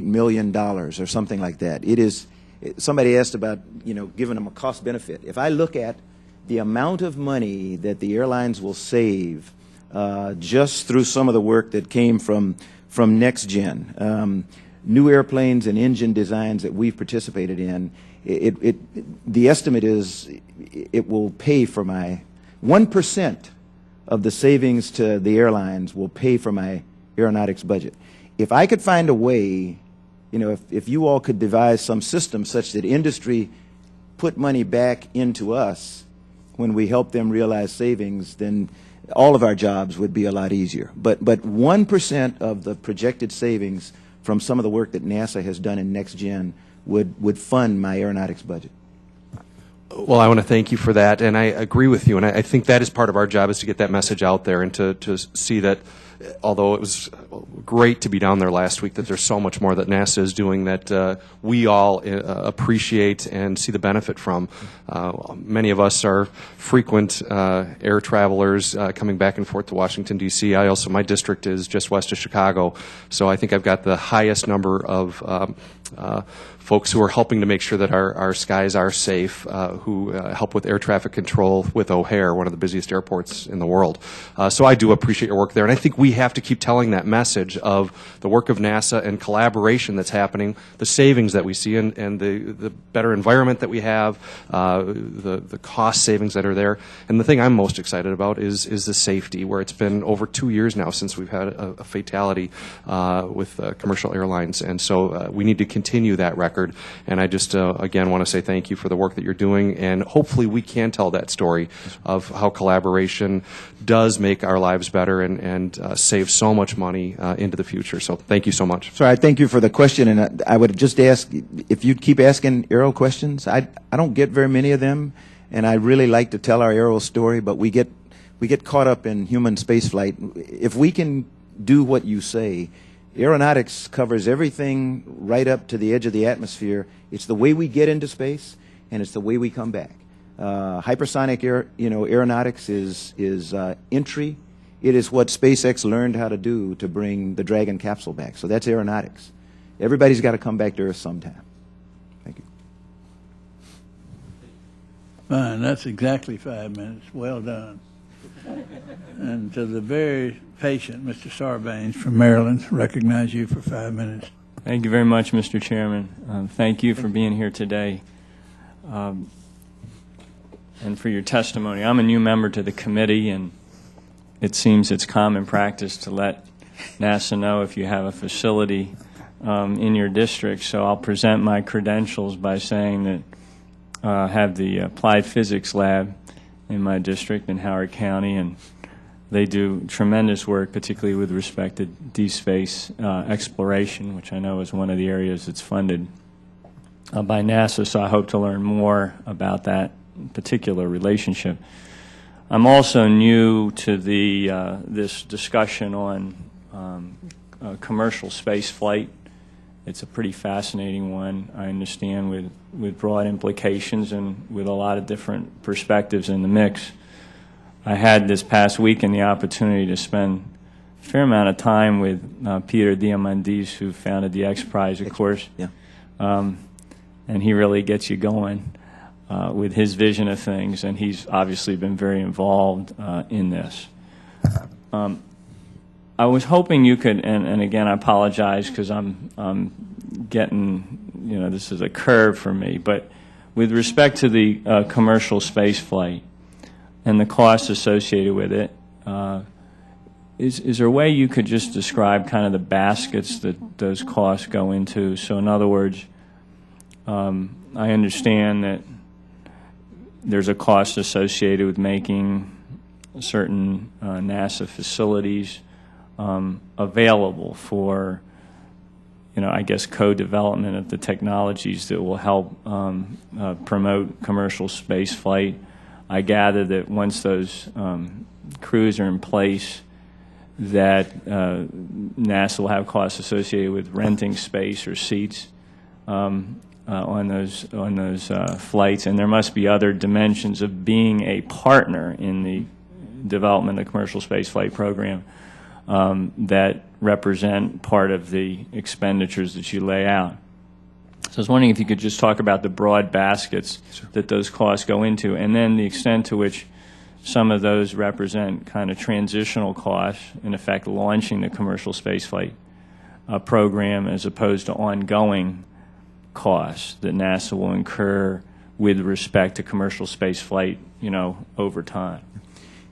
million or something like that. It is. Somebody asked about, you know, giving them a cost benefit. If I look at the amount of money that the airlines will save just through some of the work that came from NextGen, new airplanes and engine designs that we've participated in, the estimate is it will pay for my 1% of the savings to the airlines will pay for my aeronautics budget. If I could find a way, you know, if you all could devise some system such that industry put money back into us when we help them realize savings, then all of our jobs would be a lot easier. But 1% of the projected savings from some of the work that NASA has done in NextGen would fund my aeronautics budget. Well, I want to thank you for that, and I agree with you, and I think that is part of our job, is to get that message out there and to see that, although it was great to be down there last week, that there's so much more that NASA is doing that we all appreciate and see the benefit from. Many of us are frequent air travelers coming back and forth to Washington, D.C. My district is just west of Chicago, so I think I've got the highest number of folks who are helping to make sure that our skies are safe, who help with air traffic control with O'Hare, one of the busiest airports in the world. So I do appreciate your work there, and I think we have to keep telling that message of the work of NASA and collaboration that's happening, the savings that we see, and the better environment that we have, the cost savings that are there. And the thing I'm most excited about is the safety, where it's been over 2 years now since we've had a fatality with commercial airlines, and so we need to continue that record. And I just, again, want to say thank you for the work that you're doing, and hopefully we can tell that story of how collaboration does make our lives better and save so much money into the future. So thank you so much. So I thank you for the question, and I would just ask if you'd keep asking Aero questions. I don't get very many of them, and I really like to tell our Aero story, but we get caught up in human spaceflight. If we can do what you say, aeronautics covers everything right up to the edge of the atmosphere. It's the way we get into space, and it's the way we come back. Hypersonic aeronautics is entry. It is what SpaceX learned how to do to bring the Dragon capsule back. So that's aeronautics. Everybody's got to come back to Earth sometime. Thank you. Fine. That's exactly 5 minutes. Well done. And to the very patient Mr. Sarbanes from Maryland, recognize you for 5 minutes. Thank you very much, Mr. Chairman. Thank you for being here today and for your testimony. I'm a new member to the committee, and it seems it's common practice to let NASA know if you have a facility in your district. So I'll present my credentials by saying that I have the Applied Physics Lab in my district in Howard County, and they do tremendous work, particularly with respect to deep space exploration, which I know is one of the areas that's funded by NASA, so I hope to learn more about that particular relationship. I'm also new to this discussion on commercial space flight. It's a pretty fascinating one, I understand, with broad implications and with a lot of different perspectives in the mix. I had this past weekend the opportunity to spend a fair amount of time with Peter Diamandis, who founded the X Prize, of course. Yeah. And he really gets you going with his vision of things, and he's obviously been very involved in this. I was hoping you could, and again, I apologize because I'm getting, this is a curve for me, but with respect to the commercial space flight and the costs associated with it, is there a way you could just describe kind of the baskets that those costs go into? So in other words, I understand that there's a cost associated with making certain NASA facilities available for, I guess, co-development of the technologies that will help promote commercial space flight. I gather that once those crews are in place, that NASA will have costs associated with renting space or seats on those flights, and there must be other dimensions of being a partner in the development of the commercial space flight program that represent part of the expenditures that you lay out. So I was wondering if you could just talk about the broad baskets that those costs go into, and then the extent to which some of those represent kind of transitional costs, in effect launching the commercial spaceflight program, as opposed to ongoing costs that NASA will incur with respect to commercial spaceflight, over time.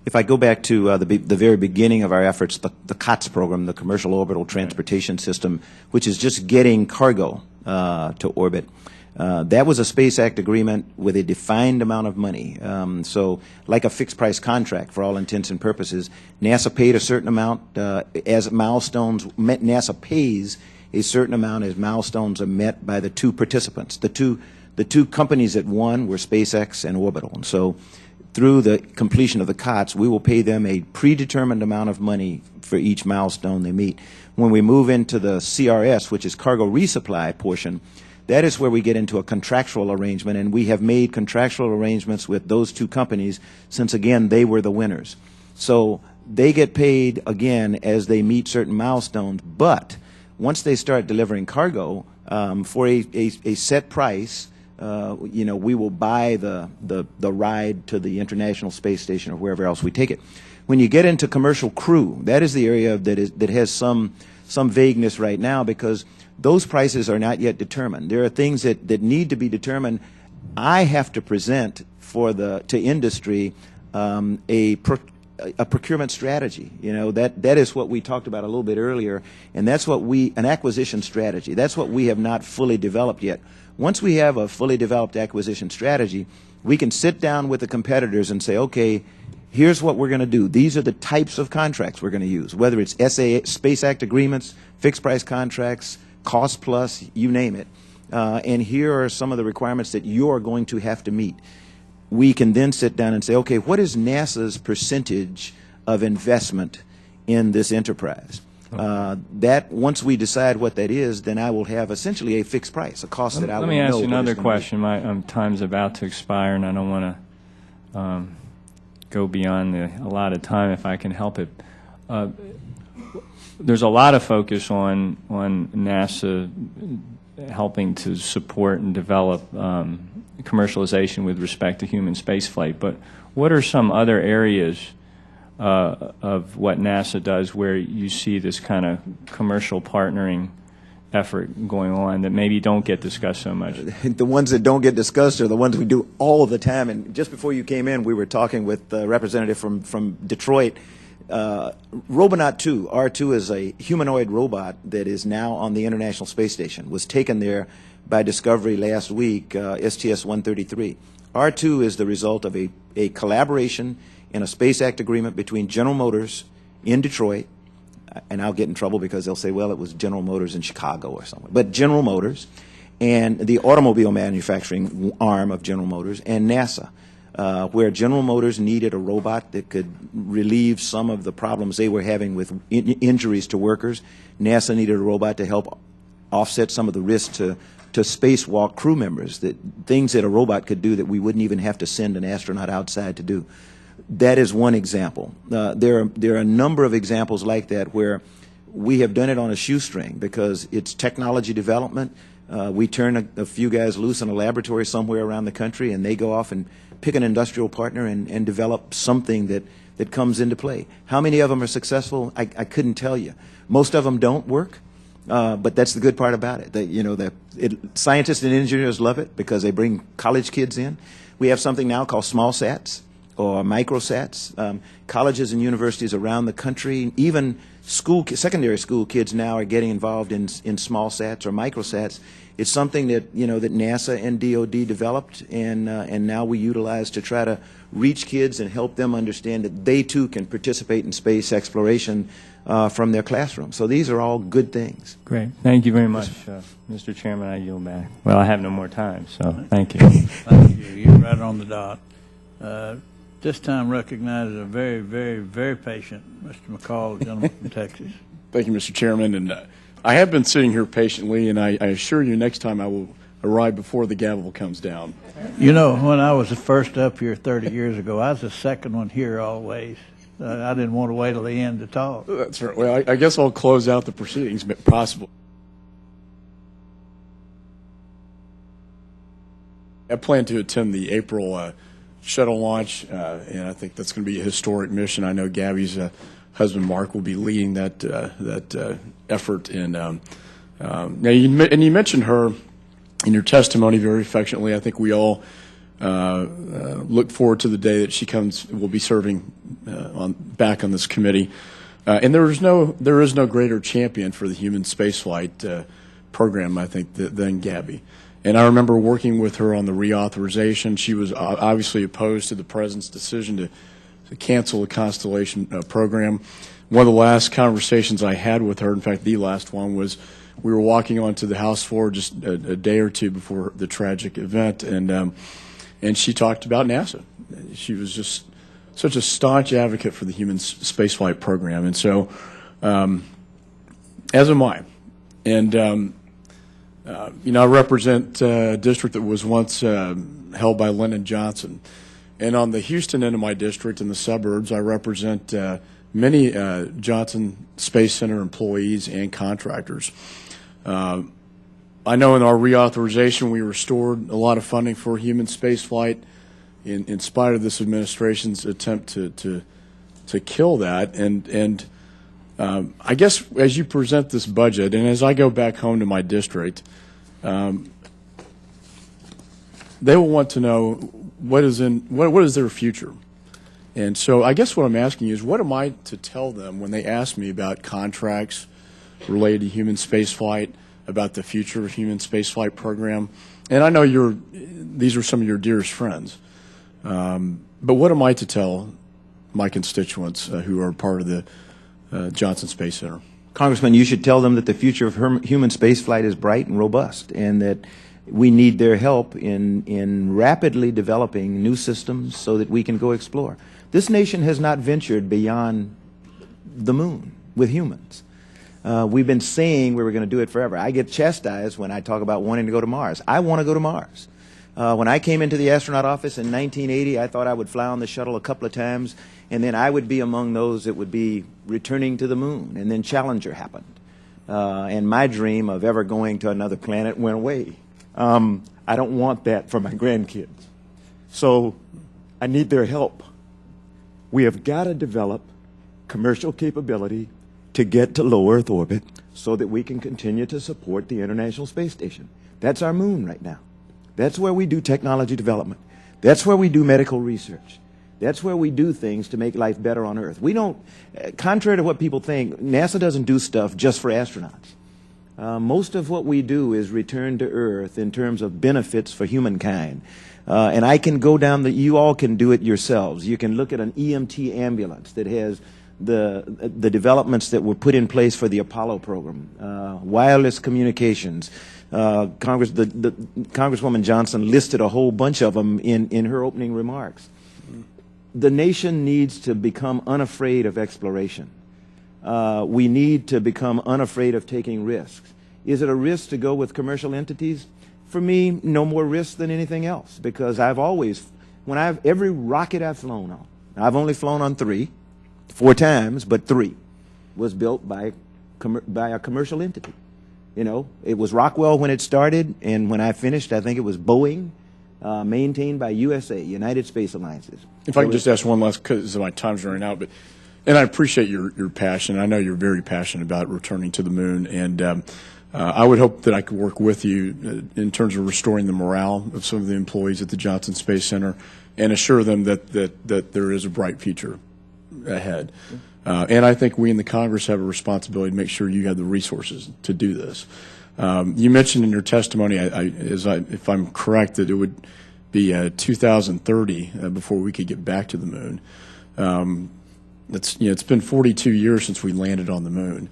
If I go back to the very beginning of our efforts, the COTS program, the Commercial Orbital Transportation System, which is just getting cargo to orbit, that was a Space Act agreement with a defined amount of money. So like a fixed price contract for all intents and purposes, NASA paid a certain amount as milestones, NASA pays a certain amount as milestones are met by the two participants. The two companies that won were SpaceX and Orbital. And so through the completion of the COTS, we will pay them a predetermined amount of money for each milestone they meet. When we move into the CRS, which is cargo resupply portion, that is where we get into a contractual arrangement, and we have made contractual arrangements with those two companies since, again, they were the winners. So they get paid, again, as they meet certain milestones, but once they start delivering cargo for a set price, we will buy the ride to the International Space Station or wherever else we take it. When you get into commercial crew, that is the area that has some vagueness right now, because those prices are not yet determined. There are things that need to be determined. I have to present to industry a procurement strategy. That is what we talked about a little bit earlier, and that's what an acquisition strategy. That's what we have not fully developed yet. Once we have a fully developed acquisition strategy, we can sit down with the competitors and say, okay, here's what we're going to do. These are the types of contracts we're going to use, whether it's Space Act agreements, fixed price contracts, cost plus, you name it. And here are some of the requirements that you're going to have to meet. We can then sit down and say, okay, what is NASA's percentage of investment in this enterprise? That once we decide what that is, then I will have essentially a fixed price, a cost that I will know. Let me ask you another question. My time's about to expire, and I don't want to go beyond the allotted time if I can help it. There's a lot of focus on NASA helping to support and develop commercialization with respect to human spaceflight, but what are some other areas of what NASA does, where you see this kind of commercial partnering effort going on that maybe don't get discussed so much? The ones that don't get discussed are the ones we do all the time. And just before you came in, we were talking with a representative from Detroit. Robonaut 2, R2, is a humanoid robot that is now on the International Space Station, was taken there by Discovery last week, STS-133. R2 is the result of a collaboration in a Space Act agreement between General Motors in Detroit, and I'll get in trouble because they'll say, well, it was General Motors in Chicago or something, but General Motors and the automobile manufacturing arm of General Motors and NASA, where General Motors needed a robot that could relieve some of the problems they were having with injuries to workers. NASA needed a robot to help offset some of the risks to spacewalk crew members, things that a robot could do that we wouldn't even have to send an astronaut outside to do. That is one example. There are a number of examples like that where we have done it on a shoestring because it's technology development. We turn a few guys loose in a laboratory somewhere around the country, and they go off and pick an industrial partner and develop something that comes into play. How many of them are successful? I couldn't tell you. Most of them don't work, but that's the good part about it. Scientists and engineers love it because they bring college kids in. We have something now called small sats or microsats. Colleges and universities around the country, even secondary school kids now are getting involved in small sats or microsats. It's something that that NASA and DoD developed, and now we utilize to try to reach kids and help them understand that they too can participate in space exploration from their classroom. So these are all good things. Great. Thank you very much, Mr. Chairman. I yield back. Well, I have no more time, so thank you. Thank you. You're right on the dot. This time recognizes a very, very, very patient Mr. McCall, the gentleman from Texas. Thank you, Mr. Chairman. And I have been sitting here patiently, and I assure you next time I will arrive before the gavel comes down. You know, when I was the first up here 30 years ago, I was the second one here always. I didn't want to wait till the end to talk. That's right. Well, I guess I'll close out the proceedings, but possibly. I plan to attend the April shuttle launch, and I think that's going to be a historic mission. I know Gabby's husband, Mark, will be leading that effort. And now you mentioned her in your testimony very affectionately. I think we all look forward to the day that she will be serving back on this committee. And there is no greater champion for the human spaceflight program, I think, than Gabby. And I remember working with her on the reauthorization. She was obviously opposed to the president's decision to cancel the Constellation program. One of the last conversations I had with her, in fact, the last one, was we were walking onto the House floor just a day or two before the tragic event, and she talked about NASA. She was just such a staunch advocate for the human spaceflight program, and so, as am I. And I represent a district that was once held by Lyndon Johnson. And on the Houston end of my district in the suburbs, I represent many Johnson Space Center employees and contractors. I know in our reauthorization we restored a lot of funding for human spaceflight in spite of this administration's attempt to kill that. And I guess as you present this budget, and as I go back home to my district, they will want to know what is their future. And so I guess what I'm asking you is, what am I to tell them when they ask me about contracts related to human spaceflight, about the future of human spaceflight program? And I know these are some of your dearest friends, but what am I to tell my constituents who are part of the Johnson Space Center? Congressman, you should tell them that the future of human spaceflight is bright and robust, and that we need their help in rapidly developing new systems so that we can go explore. This nation has not ventured beyond the moon with humans. We've been saying we were going to do it forever. I get chastised when I talk about wanting to go to Mars. I want to go to Mars. When I came into the astronaut office in 1980, I thought I would fly on the shuttle a couple of times, and then I would be among those that would be returning to the moon. And then Challenger happened. And my dream of ever going to another planet went away. I don't want that for my grandkids. So I need their help. We have got to develop commercial capability to get to low Earth orbit so that we can continue to support the International Space Station. That's our moon right now. That's where we do technology development. That's where we do medical research. That's where we do things to make life better on Earth. We don't, contrary to what people think, NASA doesn't do stuff just for astronauts. Most of what we do is return to Earth in terms of benefits for humankind. And I can go down you all can do it yourselves. You can look at an EMT ambulance that has the developments that were put in place for the Apollo program, wireless communications. Congresswoman Johnson listed a whole bunch of them in her opening remarks. The nation needs to become unafraid of exploration. We need to become unafraid of taking risks. Is it a risk to go with commercial entities? For me, no more risk than anything else, because every rocket I've flown on, I've only flown on 4 times, but 3 was built by a commercial entity. You know, it was Rockwell when it started, and when I finished, I think it was Boeing, maintained by USA, United Space Alliances. If I can just ask one last, because my time's running out, and I appreciate your passion. I know you're very passionate about returning to the moon, and I would hope that I could work with you in terms of restoring the morale of some of the employees at the Johnson Space Center and assure them that there is a bright future ahead. And I think we in the Congress have a responsibility to make sure you have the resources to do this. You mentioned in your testimony, if I'm correct, that it would be 2030 before we could get back to the moon. It's been 42 years since we landed on the moon.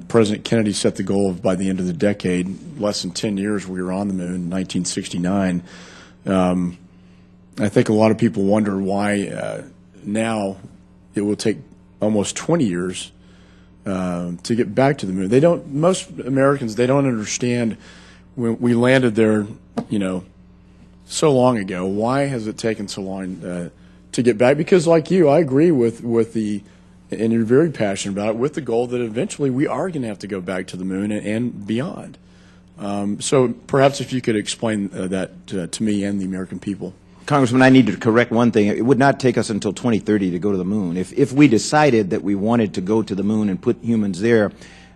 President Kennedy set the goal of by the end of the decade, less than 10 years, we were on the moon in 1969. I think a lot of people wonder why now it will take almost 20 years to get back to the moon. Most Americans, they don't understand when we landed there, so long ago, why has it taken so long to get back? Because like you, I agree with and you're very passionate about it, with the goal that eventually we are going to have to go back to the moon and beyond. So perhaps if you could explain that to me and the American people. Congressman, I need to correct one thing. It would not take us until 2030 to go to the moon. If we decided that we wanted to go to the moon and put humans there,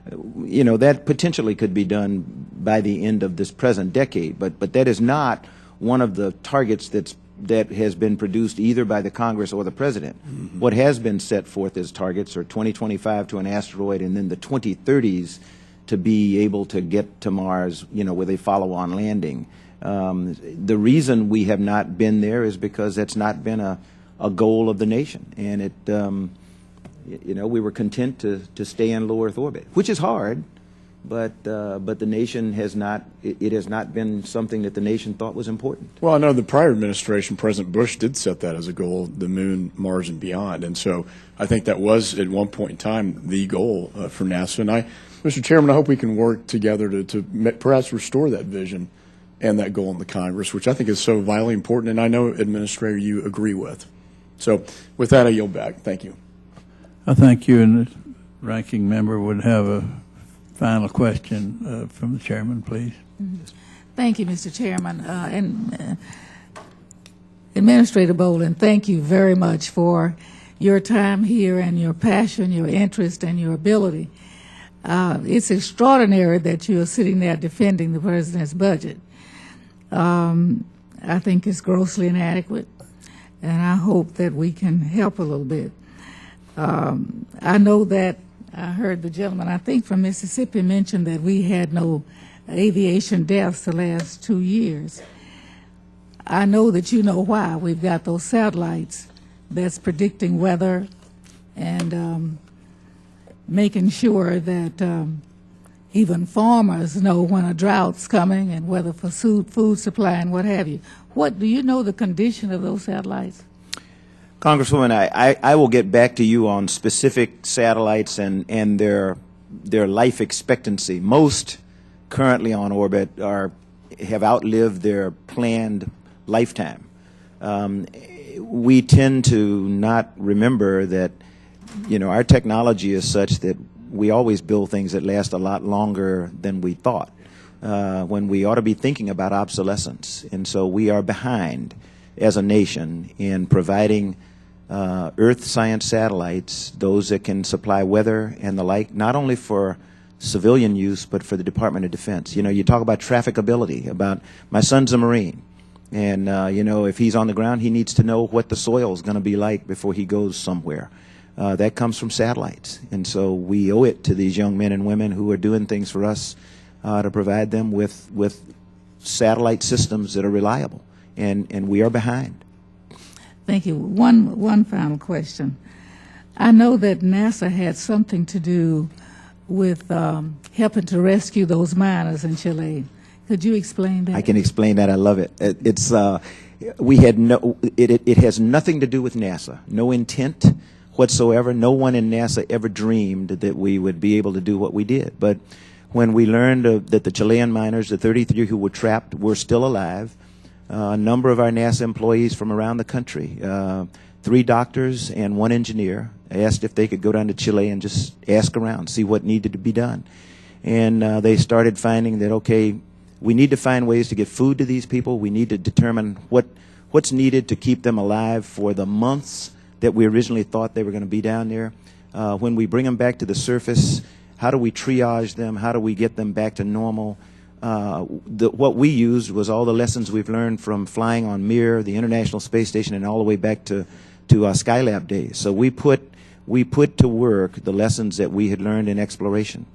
that potentially could be done by the end of this present decade. But that is not one of the targets that has been produced either by the Congress or the President. Mm-hmm. What has been set forth as targets are 2025 to an asteroid, and then the 2030s to be able to get to Mars, with a follow-on landing. The reason we have not been there is because that's not been a goal of the nation, and we were content to stay in low Earth orbit, which is hard, but the nation has not. It has not been something that the nation thought was important. Well, I know the prior administration, President Bush, did set that as a goal: the moon, Mars, and beyond. And so I think that was at one point in time the goal for NASA. And Mr. Chairman, I hope we can work together to perhaps restore that vision and that goal in the Congress, which I think is so vitally important, and I know, Administrator, you agree with. So with that, I yield back. Thank you. I thank you, and the ranking member would have a final question from the chairman, please. Thank you, Mr. Chairman. Administrator Bolden, thank you very much for your time here and your passion, your interest, and your ability. It's extraordinary that you are sitting there defending the President's budget. I think it's grossly inadequate, and I hope that we can help a little bit. I know that I heard the gentleman, I think from Mississippi, mention that we had no aviation deaths the last 2 years. I know that you know why. We've got those satellites that's predicting weather and making sure that even farmers know when a drought's coming and whether for food supply and what have you. What do you know the condition of those satellites? Congresswoman, I will get back to you on specific satellites and their life expectancy. Most currently on orbit have outlived their planned lifetime. We tend to not remember that our technology is such that we always build things that last a lot longer than we thought, when we ought to be thinking about obsolescence. And so we are behind as a nation in providing Earth science satellites, those that can supply weather and the like, not only for civilian use, but for the Department of Defense. You know, you talk about trafficability, about my son's a Marine, and, you know, if he's on the ground, he needs to know what the soil is going to be like before he goes somewhere. That comes from satellites, and so we owe it to these young men and women who are doing things for us to provide them with satellite systems that are reliable, and we are behind. Thank you. One final question. I know that NASA had something to do with helping to rescue those miners in Chile. Could you explain that? I can explain that. I love it. It's we had no. It has nothing to do with NASA. No intent whatsoever. No one in NASA ever dreamed that we would be able to do what we did. But when we learned that the Chilean miners, the 33 who were trapped, were still alive, a number of our NASA employees from around the country, 3 doctors and 1 engineer, asked if they could go down to Chile and just ask around, see what needed to be done. And they started finding that, okay, we need to find ways to get food to these people. We need to determine what's needed to keep them alive for the months that we originally thought they were going to be down there. When we bring them back to the surface, how do we triage them? How do we get them back to normal? What we used was all the lessons we've learned from flying on Mir, the International Space Station, and all the way back to Skylab days. So we put to work the lessons that we had learned in exploration,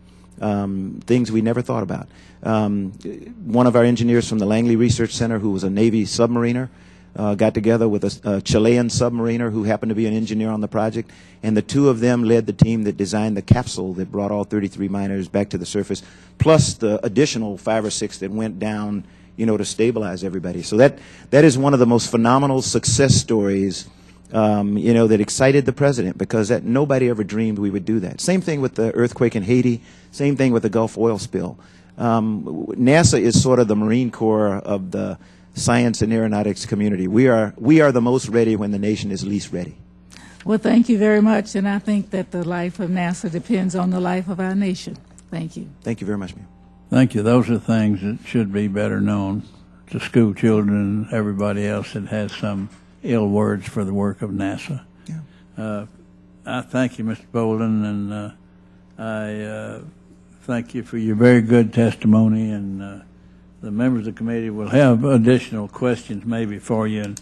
things we never thought about. One of our engineers from the Langley Research Center, who was a Navy submariner, got together with a Chilean submariner who happened to be an engineer on the project, and the 2 of them led the team that designed the capsule that brought all 33 miners back to the surface, plus the additional 5 or 6 that went down, you know, to stabilize everybody. So that is one of the most phenomenal success stories, you know, that excited the president, because nobody ever dreamed we would do that. Same thing with the earthquake in Haiti. Same thing with the Gulf oil spill. NASA is sort of the Marine Corps of the science and aeronautics community. We are the most ready when the nation is least ready. Well, thank you very much, and I think that the life of NASA depends on the life of our nation. Thank you. Thank you very much, ma'am. Thank you. Those are things that should be better known to school children and everybody else that has some ill words for the work of NASA. Yeah. I thank you, Mr. Bolden, and I thank you for your very good testimony, and the members of the committee will have additional questions maybe for you, and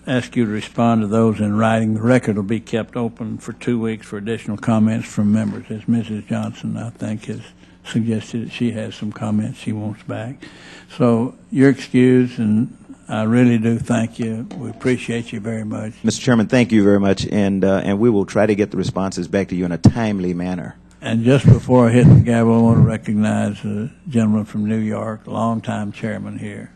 ask you to respond to those in writing. The record will be kept open for 2 weeks for additional comments from members, as Mrs. Johnson, I think, has suggested that she has some comments she wants back. So you're excused, and I really do thank you. We appreciate you very much. Mr. Chairman, thank you very much, and we will try to get the responses back to you in a timely manner. And just before I hit the gavel, I want to recognize a gentleman from New York, longtime chairman here.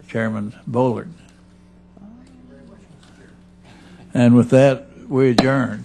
Chairman Bolden. And with that, we adjourn.